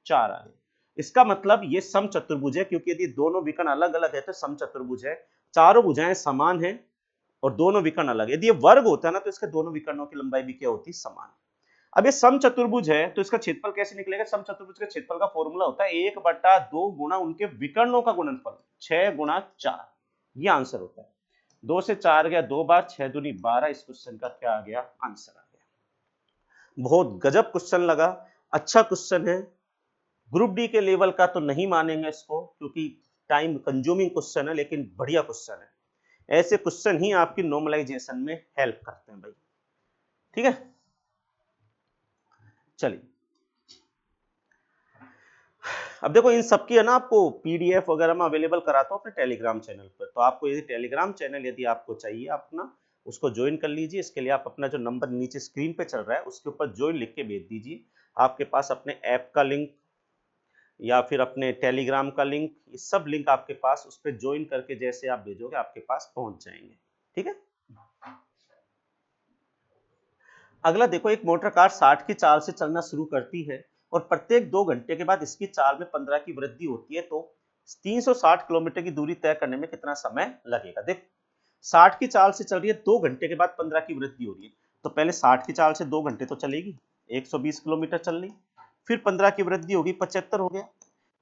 4 आ गया। इसका मतलब ये समचतुर्भुज है, क्योंकि यदि दोनों विकर्ण अलग अलग है तो समचतुर्भुज है, चारों भुजाएं समान है और दोनों विकर्ण अलग है। यदि ये वर्ग होता है ना तो इसके दोनों विकर्णों की लंबाई भी क्या होती, समान। अब ये समचतुर्भुज है तो इसका क्षेत्रफल कैसे निकलेगा? समचतुर्भुज के क्षेत्रफल का फॉर्मूला होता है 1/2 गुणा उनके विकर्णों का गुणनफल, 6 × 4, ये आंसर होता है। 2 से 4 गया 2 बार, 6 दूनी 12, इस क्वेश्चन का क्या आ गया, आंसर आ गया। बहुत गजब क्वेश्चन लगा, अच्छा क्वेश्चन है। ग्रुप डी के लेवल का तो नहीं मानेंगे इसको, क्योंकि टाइम कंज्यूमिंग क्वेश्चन है, लेकिन बढ़िया क्वेश्चन है। ऐसे क्वेश्चन ही आपकी नॉर्मलाइजेशन में हेल्प करते हैं भाई, ठीक है। चलिए अब देखो, इन सबकी है ना आपको PDF वगैरह में अवेलेबल कराता हूँ अपने टेलीग्राम चैनल पर। तो आपको यदि टेलीग्राम चैनल यदि आपको चाहिए, अपना उसको ज्वाइन कर लीजिए। इसके लिए आप अपना जो नंबर नीचे स्क्रीन पे चल रहा है उसके ऊपर ज्वाइन लिख के भेज दीजिए। आपके पास अपने ऐप का लिंक या फिर अपने टेलीग्राम का लिंक, ये सब लिंक आपके पास, उस पर ज्वाइन करके जैसे आप भेजोगे आपके पास पहुंच जाएंगे, ठीक है। अगला देखो, एक मोटर कार 60 की चाल से चलना शुरू करती है और प्रत्येक 2 घंटे के बाद इसकी चाल में 15 की वृद्धि होती है, तो 360 किलोमीटर की दूरी तय करने में कितना समय लगेगा? देख, 60 की चाल से चल रही है, 2 घंटे के बाद 15 की वृद्धि हो रही है, तो पहले 60 की चाल से 2 घंटे तो चलेगी, 120 किलोमीटर चल रही, फिर 15 की वृद्धि होगी, 75 हो गया,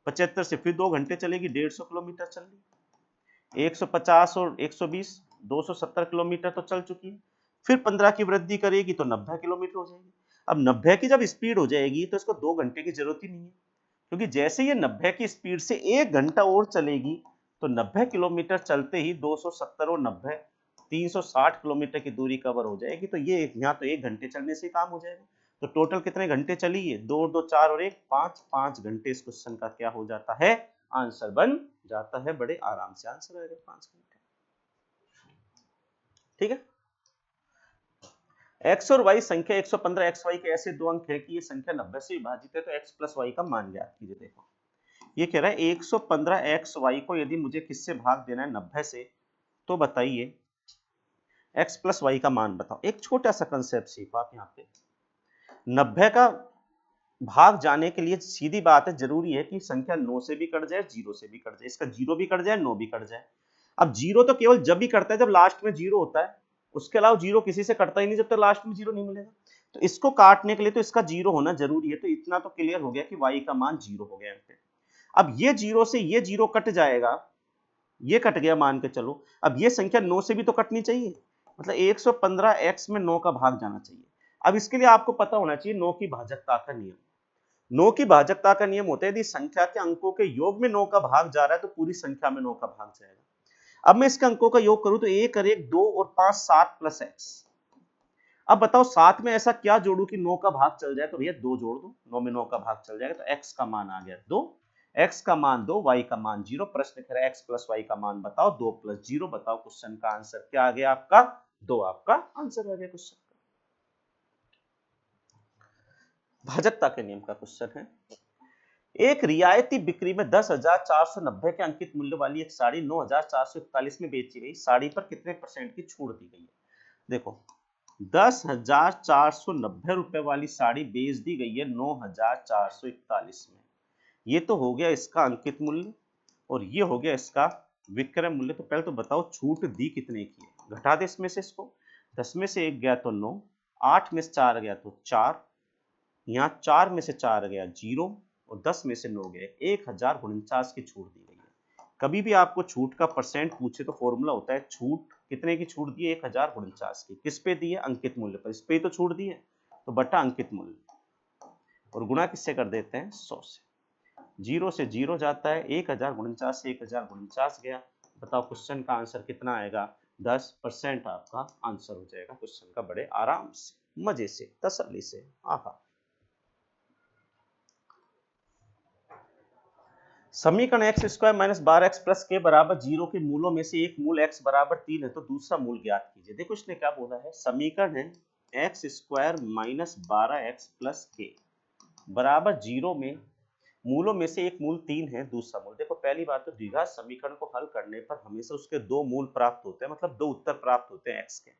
75 से फिर 2 घंटे चलेगी, 150 किलोमीटर चल रही, 150 और 120 270 किलोमीटर तो चल चुकी है, फिर 15 की वृद्धि करेगी तो 90 किलोमीटर हो जाएगी। अब 90 की जब स्पीड हो जाएगी तो इसको 2 घंटे की जरूरत ही नहीं है, क्योंकि जैसे ये 90 की स्पीड से 1 घंटा और चलेगी तो 90 किलोमीटर चलते ही 270 और 90 360 किलोमीटर की दूरी कवर हो जाएगी। तो ये यहाँ तो 1 घंटे चलने से काम हो जाएगा। तो टोटल कितने घंटे चली है? 2 2 4 और 1 5, 5 घंटे इस क्वेश्चन का क्या हो जाता है, आंसर बन जाता है। बड़े आराम से आंसर आएगा 5 घंटे, ठीक है। x और y संख्या 115 x y के ऐसे दो अंक है कि ये संख्या 90 से विभाजित है, तो x प्लस y का मान ज्ञात कीजिए। देखो ये कह रहा है 115 x y को यदि मुझे किससे भाग देना है, 90 से, तो बताइए x प्लस y का मान बताओ। एक छोटा सा कंसेप्ट सीखो आप यहाँ पे, 90 का भाग जाने के लिए सीधी बात है, जरूरी है कि संख्या 9 से भी कट जाए, 0 से भी कट जाए, इसका 0 भी कट जाए, 9 भी कट जाए। अब 0 तो केवल जब भी कटता है जब लास्ट में 0 होता है, उसके अलावा 0 किसी से कटता ही नहीं जब तक लास्ट में 0 नहीं मिलेगा। तो इसको काटने के लिए तो इसका 0 होना जरूरी है, तो इतना तो क्लियर हो गया कि y का मान 0 हो गया यहाँ पे। अब ये 0 से ये 0 कट जाएगा, ये कट गया मान के चलो। अब ये संख्या 9 से भी तो कटनी चाहिए, मतलब 115x में 9 का भाग जाना चाहिए। अब इसके लिए आपको पता होना चाहिए 9 की भाजकता का नियम। 9 की भाजकता का नियम होता है यदि संख्या के अंकों के योग में 9 का भाग जा रहा है तो पूरी संख्या में 9 का भाग जाएगा। अब मैं इसके अंकों का योग करूं तो 1 और 1 2 और 5 7 प्लस x। अब बताओ 7 में ऐसा क्या जोड़ू कि 9 का भाग चल जाए, तो भैया 2 जोड़ दो, 9 में 9 का भाग चल जाएगा, तो x का मान आ गया 2, x का मान 2, y का मान 0। प्रश्न कह रहा है x प्लस y का मान बताओ, 2 प्लस 0 बताओ। क्वेश्चन का आंसर क्या आ गया आपका? 2 आपका आंसर आ गया क्वेश्चन का। भाजकता के नियम का क्वेश्चन है। एक रियायती बिक्री में 10,490 के अंकित मूल्य वाली एक साड़ी 9,441 में बेची गई। साड़ी पर कितने % की छूट दी गई है? देखो 10,490 रुपए वाली साड़ी बेच दी गई है 9,441 में। ये तो हो गया इसका अंकित मूल्य और ये हो गया इसका विक्रय मूल्य। तो पहले तो बताओ छूट दी कितने की है, घटा दे इसमें से इसको। 10 में से 1 गया तो 9, 8 में से 4 गया तो 4, यहाँ 4 में से 4 गया 0 और 10 में से 9 गए 1,049 की छूट दी गई है। कभी भी आपको छूट का परसेंट पूछे तो फॉर्मूला होता है छूट कितने की छूट दी है, 1,049 की। किस पे दी है? अंकित मूल्य पर। इस पे तो छूट दी है तो बटा अंकित मूल्य और गुणा किससे कर देते हैं? 100 से। 0 से 0 जाता है, 1,049 से 1,049 गया। बताओ क्वेश्चन का आंसर कितना आएगा? 10% आपका आंसर हो जाएगा क्वेश्चन का, बड़े आराम से, मजे से, तसल्ली से। आहा। समीकरण x square minus 12x plus के बराबर 0 के मूलों में से एक मूल x बराबर 3 है तो दूसरा मूल ज्ञात कीजिए। देखो इसने क्या बोला है, समीकरण है x square minus 12x plus के बराबर 0 में मूलों में से एक मूल 3 है, दूसरा मूल। देखो पहली बात तो द्विघात समीकरण को हल करने पर हमेशा उसके 2 मूल प्राप्त होते हैं, मतलब 2 उत्तर प्राप्त होते हैं x के,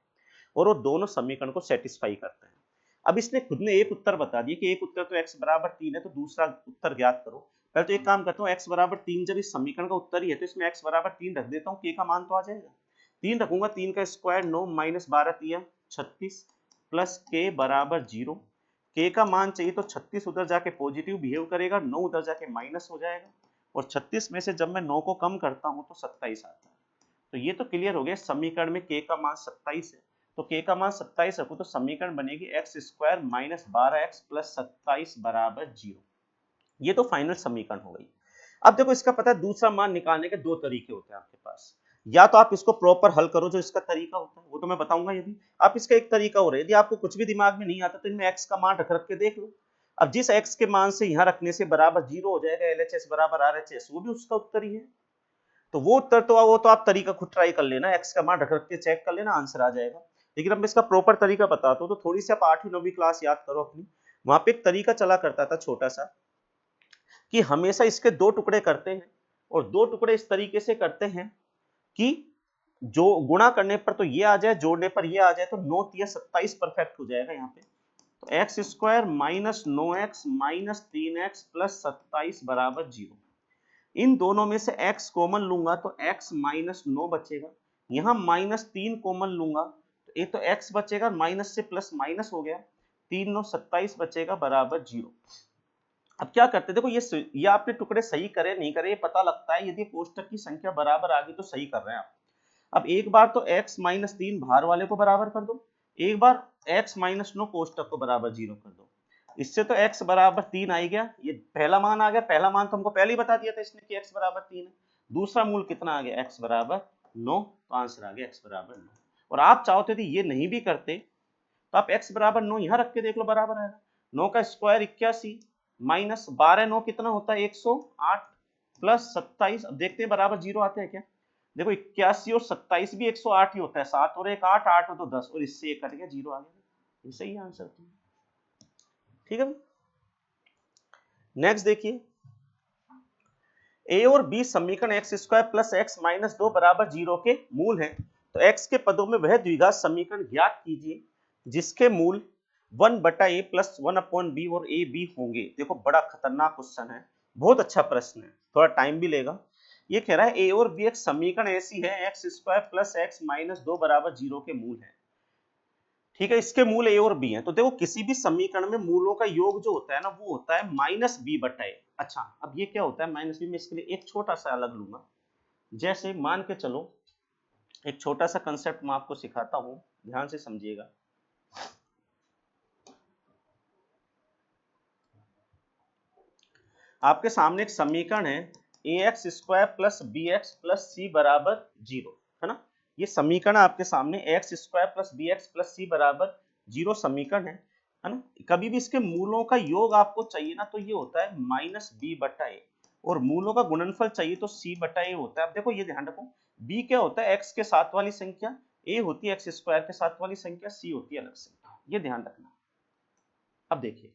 और वो दोनों समीकरण को सेटिस्फाई करते हैं। अब इसने खुद ने एक उत्तर बता दिया कि एक उत्तर तो x बराबर 3 है तो दूसरा उत्तर ज्ञात करो। पहले तो एक काम करता हूँ, x बराबर 3 जब इस समीकरण का उत्तर ही है तो इसमें x बराबर 3 रख देता हूँ, k का मान तो आ जाएगा। 3 रखूंगा, 3 का स्क्वायर 9 माइनस 12 3 36 प्लस k बराबर 0। k का मान चाहिए तो 36 उधर जाके पॉजिटिव बिहेव करेगा, 9 उधर जाके माइनस हो जाएगा और 36 में से जब मैं 9 को कम करता हूँ तो 27 आता है। तो ये तो क्लियर हो गया, समीकरण में k का मान 27 है तो k का मान 27 रखो तो समीकरण बनेगी x square minus 12x plus 27 बराबर 0। ये तो फाइनल समीकरण हो गई। अब देखो इसका पता है दूसरा मान निकालने के 2 तरीके होते हैं आपके पास। या तो आप इसको प्रॉपर हल करो जो इसका तरीका होता है, वो तो मैं बताऊंगा। यदि आप इसका एक तरीका हो रहा है, यदि आपको कुछ भी दिमाग में नहीं आता तो इनमें x का मान रख के देख लो। अब जिस x के मान से यहाँ रखने से बराबर 0 हो जाएगा, LHS बराबर RHS, वो भी उसका उत्तर ही है। तो वो उत्तर तो वो तो आप तरीका खुद ट्राई कर लेना, x का मान रख के चेक कर लेना, आंसर आ जाएगा। लेकिन अब मैं इसका प्रॉपर तरीका बताता हूँ तो थोड़ी सी आप 8वीं 9वीं क्लास याद करो अपनी। वहां पे एक तरीका चला करता था छोटा सा कि हमेशा इसके 2 टुकड़े करते हैं और 2 टुकड़े इस तरीके से करते हैं कि जो गुणा करने पर तो ये आ जाए, जोड़ने पर ये आ जाए, तो 9 3 27 परफेक्ट हो जाएगा यहाँ पे। तो x square minus 9x minus 3x plus 27 बराबर 0। इन दोनों में से x कॉमन लूंगा तो x माइनस 9 बचेगा, यहाँ माइनस 3 कॉमन लूंगा तो एक तो x बचेगा, माइनस से प्लस माइनस हो गया, 3 9 27 बचेगा बराबर 0। अब क्या करते, देखो ये आपने टुकड़े सही करे नहीं करे ये पता लगता है, यदि कोष्टक की संख्या बराबर आ गई तो सही कर रहे हैं आप। अब एक बार तो x माइनस 3 बाहर वाले को बराबर कर दो, एक बार x माइनस 9 कोष्टक को बराबर 0 कर दो। इससे तो x बराबर 3 आ गया, ये पहला मान आ गया। पहला मान तो हमको पहले ही बता दिया था इसने कि x बराबर 3 है। दूसरा मूल कितना आ गया? x बराबर 9, तो आंसर आ गया x बराबर 9। और आप चाहते थे ये नहीं भी करते तो आप x बराबर 9 यहाँ रख के देख लो, बराबर आएगा। 9 का स्क्वायर 81 माइनस 12 9 कितना होता है? 108 प्लस 27। अब देखते हैं बराबर 0 आते हैं क्या। देखो 81 और 27 भी 108 ही होता है, 7 और 1 8, 8 हो तो 10 और इससे 1 कट गया, 0 आ गया। ये सही आंसर। ठीक है, नेक्स्ट देखिए, a और b समीकरण x square plus x minus 2 बराबर 0 के मूल हैं तो x के पदों में वह द्विघात समीकरण ज्ञात कीजिए जिसके मूल 1 बटा a प्लस 1 अपॉन b और a b होंगे। देखो बड़ा खतरनाक क्वेश्चन है, बहुत अच्छा प्रश्न है, थोड़ा टाइम भी लेगा। ये कह रहा है a और b एक समीकरण ऐसी है x square plus x minus 2 बराबर 0 के मूल है। ठीक है, इसके मूल ए और बी हैं। तो देखो किसी भी समीकरण में मूलों का योग जो होता है ना वो होता है माइनस बी बटा ए। अच्छा, अब ये क्या होता है माइनस बी में, इसके लिए एक छोटा सा अलग लूंगा। जैसे मान के चलो, एक छोटा सा कंसेप्ट मैं आपको सिखाता हूं, ध्यान से समझिएगा। आपके सामने एक समीकरण है A X square plus B X plus C बराबर 0, है ना। ये समीकरण आपके सामने X square plus B X plus C बराबर 0 समीकरण है ना। कभी भी इसके मूलों का योग आपको चाहिए ना तो ये होता है माइनस बी बटा ए, और मूलों का गुणनफल चाहिए तो सी बटा ए होता है। अब देखो ये ध्यान रखो, बी क्या होता है एक्स के साथ वाली संख्या, ए होती है एक्स स्क्वायर के साथ वाली संख्या, सी होती है अलग संख्या, ये ध्यान रखना। अब देखिए,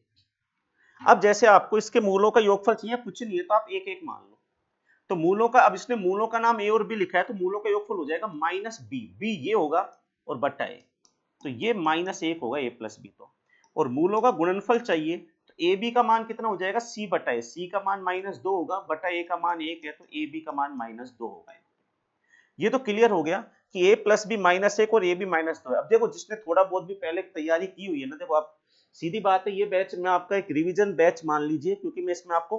अब जैसे आपको इसके मूलों का योगफल चाहिए, कुछ नहीं है तो आप एक एक मान लो। तो मूलों का, अब इसने मूलों का नाम ए और बी लिखा है तो मूलों का योगफल हो जाएगा माइनस बी, बी ये होगा और बटा ए, तो ये माइनस एक होगा ए प्लस बी। तो और मूलों का गुणनफल चाहिए तो ए बी का मान कितना हो जाएगा सी बटा ए, सी का मान माइनस 2 होगा, बटा ए का मान 1 है तो ए बी का मान माइनस 2 होगा। ये तो क्लियर हो गया कि a प्लस बी माइनस 1 और ए बी माइनस 2 है। अब देखो जिसने थोड़ा बहुत भी पहले तैयारी की हुई है ना, देखो आप सीधी बात है, ये बैच मैं आपका एक रिवीजन बैच मान लीजिए, क्योंकि मैं इसमें आपको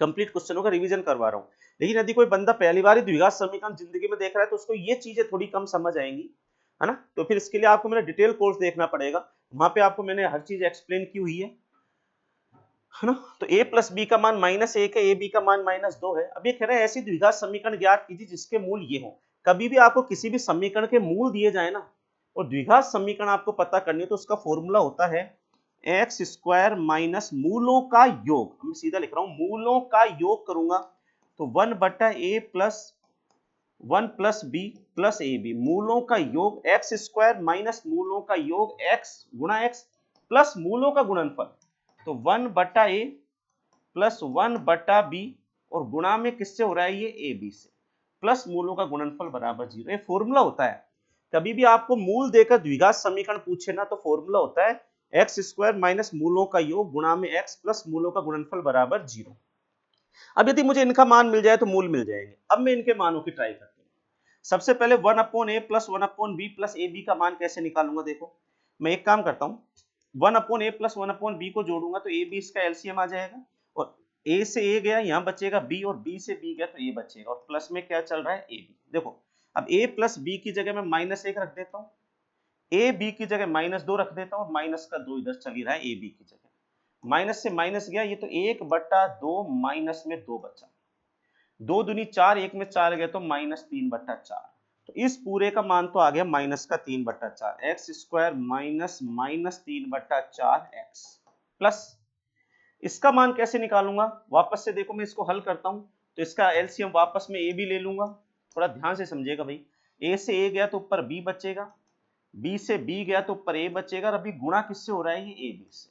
कंप्लीट क्वेश्चनों का रिवीजन करवा रहा हूँ। लेकिन यदि कोई बंदा पहली बार ही द्विघात समीकरण जिंदगी में देख रहा है तो उसको ये चीजें थोड़ी कम समझ आएंगी, है ना। तो फिर इसके लिए आपको मेरा डिटेल कोर्स देखना पड़ेगा, वहां पे आपको मैंने हर चीज एक्सप्लेन की हुई है ना। तो a प्लस बी का मान माइनस 1 है, ए बी का मान माइनस 2 है। अब ये कह रहे हैं ऐसी द्विघात समीकरण ज्ञात कीजिए जिसके मूल ये हो। कभी भी आपको किसी भी समीकरण के मूल दिए जाए ना और द्विघात समीकरण आपको पता करनी है तो उसका फॉर्मूला होता है एक्स स्क्वायर माइनस मूलों का योग। मैं सीधा लिख रहा हूं, मूलों का योग करूंगा तो 1 बटा A plus 1 plus B plus A B, मूलों का योग एक्स स्क्वायर माइनस मूलों का योग एक्स गुणा एक्स प्लस मूलों का गुणनफल, तो 1 बटा ए प्लस 1 बटा बी और गुणा में किससे हो रहा है ये ए बी से, प्लस मूलों का गुणनफल बराबर 0। ये फॉर्मूला होता है। कभी भी आपको मूल देकर द्विघात समीकरण पूछे ना तो फॉर्मूला होता है एक्स स्क्वायर माइनस मूलों का योग गुणा में एक्स प्लस मूलों का गुणनफल बराबर 0। अब यदि मुझे इनका मान मिल जाए तो मूल मिल जाएंगे। अब मैं इनके मानों की ट्राई करता हूँ। सबसे पहले 1 upon a plus 1 upon b plus A b का मान कैसे निकालूंगा। देखो मैं एक काम करता हूँ, 1 upon a plus 1 upon B को जोड़ूंगा तो ए बी इसका एलसीएम आ जाएगा, और ए से ए गया यहाँ बचेगा बी, और बी से बी गया तो ए बचेगा, और प्लस में क्या चल रहा है ए बी। देखो अब ए प्लस बी की जगह मैं माइनस 1 रख देता हूँ, ए बी की जगह माइनस 2 रख देता हूँ, और माइनस का 2 इधर चल ही रहा है ए बी की जगह, माइनस से माइनस गया ये तो 1 बटा 2 माइनस में 2 बचा, 2 दूनी 4, 1 में 4 गया तो माइनस 3 बटा 4। तो इस पूरे का मान तो आ गया माइनस का 3 बटा 4, एक्स स्क्वायर माइनस माइनस 3 बटा 4 एक्स प्लस, इसका मान कैसे निकालूंगा वापस से देखो मैं इसको हल करता हूं तो इसका एलसीएम वापस में ए बी ले लूंगा। थोड़ा ध्यान से समझिएगा भाई, ए से ए गया तो ऊपर बी बचेगा, बी से बी गया तो ऊपर ए बचेगा, और अभी गुणा किससे हो रहा है ये ए बी से,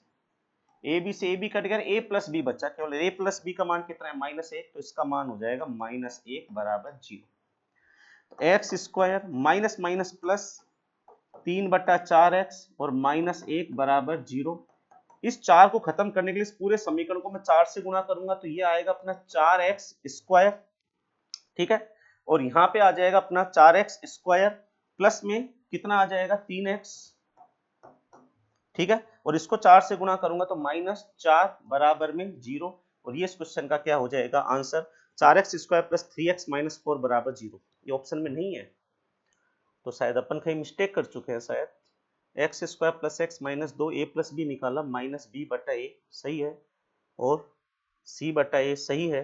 ए बी से ए बी कट गया, ए प्लस बी बचा, केवल ए प्लस बी का मान कितना है माइनस 1, तो इसका मान हो जाएगा माइनस 1 बराबर 0। X square minus minus plus 3 बटा 4 एक्स और माइनस 1 बराबर 0। इस 4 को खत्म करने के लिए इस पूरे समीकरण को मैं 4 से गुणा करूंगा तो ये आएगा अपना 4x स्क्वायर, ठीक है, और यहाँ पे आ जाएगा अपना 4x स्क्वायर प्लस में कितना आ जाएगा 3x, ठीक है, और इसको 4 से गुणा करूंगा तो माइनस 4 बराबर में 0, और ये इस क्वेश्चन का क्या हो जाएगा answer 4x square plus 3x minus 4 बराबर 0। ये ऑप्शन में नहीं है तो शायद अपन कहीं मिस्टेक कर चुके हैं, शायद x square plus x minus 2 ए प्लस बी निकाला माइनस बी बटा ए सही है, और सी बटा ए सही है,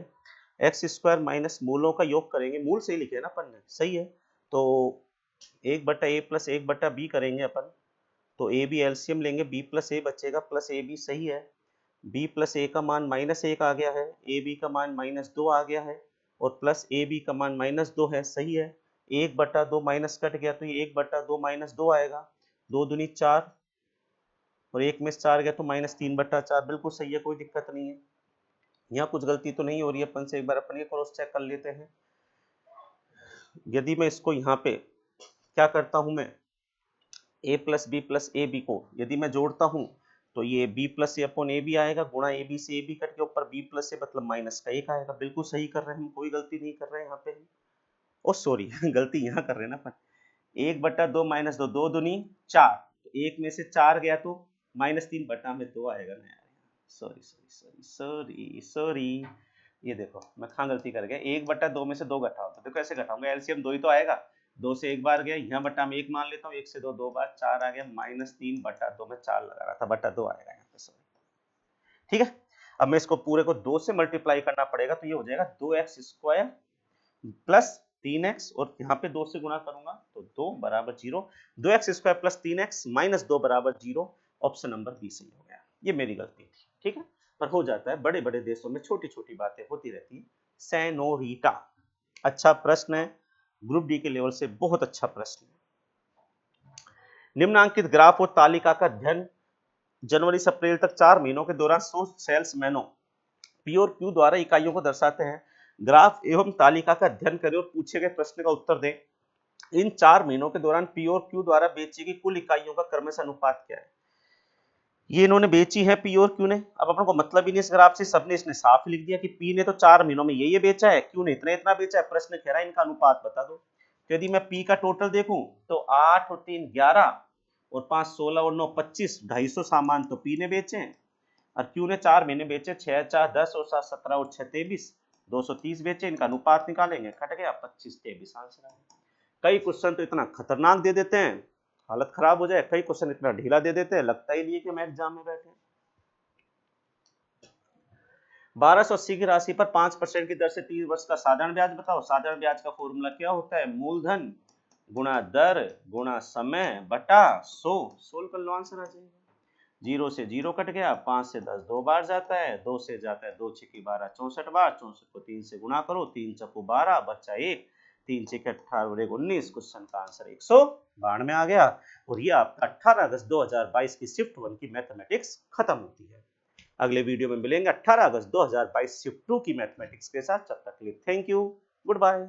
एक्स स्क्वायर माइनस मूलों का योग करेंगे, मूल सही लिखे ना अपन ने, सही है, तो 1 बटा ए प्लस 1 बटा बी करेंगे अपन, तो ए बी एलसीएम लेंगे, बी प्लस ए बचेगा प्लस ए बी सही है, बी प्लस ए का मान माइनस 1 आ गया है, ए बी का मान माइनस 2 आ गया है, और प्लस ए बी का मान माइनस 2 है सही है, 1 बटा 2 माइनस कट गया तो ये 1 बटा 2 माइनस 2 आएगा, 2 दूनी 4 और 1 में 4 गया तो माइनस 3 बटा 4, बिल्कुल सही है, कोई दिक्कत नहीं है, यहाँ कुछ गलती तो नहीं हो रही है, अपन से एक बार अपन ये क्रॉस चेक कर लेते हैं। यदि मैं इसको यहाँ पे क्या करता हूँ, मैं a plus B plus A b को यदि मैं जोड़ता हूँ तो ये b plus a upon a b आएगा, गुणा ए बी से ए बी कट के ऊपर b प्लस ए मतलब माइनस का 1 आएगा, बिल्कुल सही कर रहे हैं हम, कोई गलती नहीं कर रहे हैं यहाँ पे, ओ सॉरी गलती यहाँ कर रहे हैं ना अपन, 1 बटा 2 माइनस 2, 2 दूनी 4, तो 1 में से 4 गया तो -3 बटा में 2 आएगा ना यार। Sorry sorry sorry sorry sorry, ये देखो मैं कहाँ गलती कर गया, 1 बटा 2 में से 2 घटाओ, तो देखो ऐसे घटाऊंगा, एलसीएम 2 ही तो आएगा, 2 से 1 बार गया, यहाँ बटा में 1 मान लेता हूँ, 1 से 2 2 बार, 4 आ गया, -3 बटा 2 में 4 लगा रहा था, बटा 2 आएगा यहाँ पे, सॉरी। ठीक है, अब मैं इसको पूरे को 2 से मल्टीप्लाई करना पड़ेगा, तो ये हो जाएगा 2x स्क्वायर प्लस 3x, और यहाँ पे 2 से गुणा करूंगा तो 2 बराबर 0, 2x square plus 3x minus 2 बराबर 0, ऑप्शन नंबर बी सही हो गया। ये मेरी गलती थी, ठीक है, पर हो जाता है, बड़े बड़े देशों में छोटी छोटी बातें होती रहती है। सेनोरिटा, अच्छा प्रश्न है, ग्रुप डी के लेवल से बहुत अच्छा प्रश्न है। निम्नांकित ग्राफ और तालिका का अध्ययन जनवरी से अप्रैल तक 4 महीनों के दौरान 100 सेल्समैनों पी और क्यू द्वारा इकाइयों को दर्शाते हैं। ग्राफ एवं तालिका का अध्ययन करें और पूछे गए प्रश्न का उत्तर दें। इन 4 महीनों के दौरान पी और क्यू द्वारा बेची गई कुल इकाइयों का क्रमशः अनुपात क्या है। ये इन्होंने बेची है पी और क्यू ने, अब अपन को मतलब ही नहीं इस ग्राफ से, सबने इसने साफ लिख दिया कि पी ने तो 4 महीनों में ये बेचा है, क्यू ने इतना इतना बेचा है, प्रश्न कह रहा है इनका अनुपात बता दो। तो यदि मैं पी का टोटल देखूं तो 8 और 3 11 और 5 16 और 9 25, 250 सामान तो पी ने बेचे हैं, और क्यू ने 4 महीने बेचे, 6 4 10 और 7 17 और 6 23, 230 बेचे, इनका अनुपात निकालेंगे, कट गया 25 23 आंसर आ गया। कई क्वेश्चन तो इतना खतरनाक दे देते हैं हालत खराब हो जाए, कई क्वेश्चन इतना ढीला दे देते हैं लगता ही नहीं है कि हम एग्जाम में बैठे। 1280 की राशि पर 5% की दर से 30 वर्ष का साधारण ब्याज बताओ। साधारण ब्याज का फॉर्मूला क्या होता है, मूलधन गुणा दर गुणा समय बटा 100, सोल्व कर लो आंसर आ जाएगा। 0 से 0 कट गया, 5 से 10 2 बार जाता है, 2 से जाता है 2 6 12 64 बार, 64 को 3 से गुणा करो, 3 चक्कू 12 बच्चा 1, 3 6 18 और 1 19, क्वेश्चन का आंसर 192 आ गया। और ये आपका 18 अगस्त 2022 की शिफ्ट 1 की मैथमेटिक्स खत्म होती है। अगले वीडियो में मिलेंगे 18 अगस्त 2022 शिफ्ट 2 की मैथमेटिक्स के साथ, तब तक के लिए थैंक यू, गुड बाय।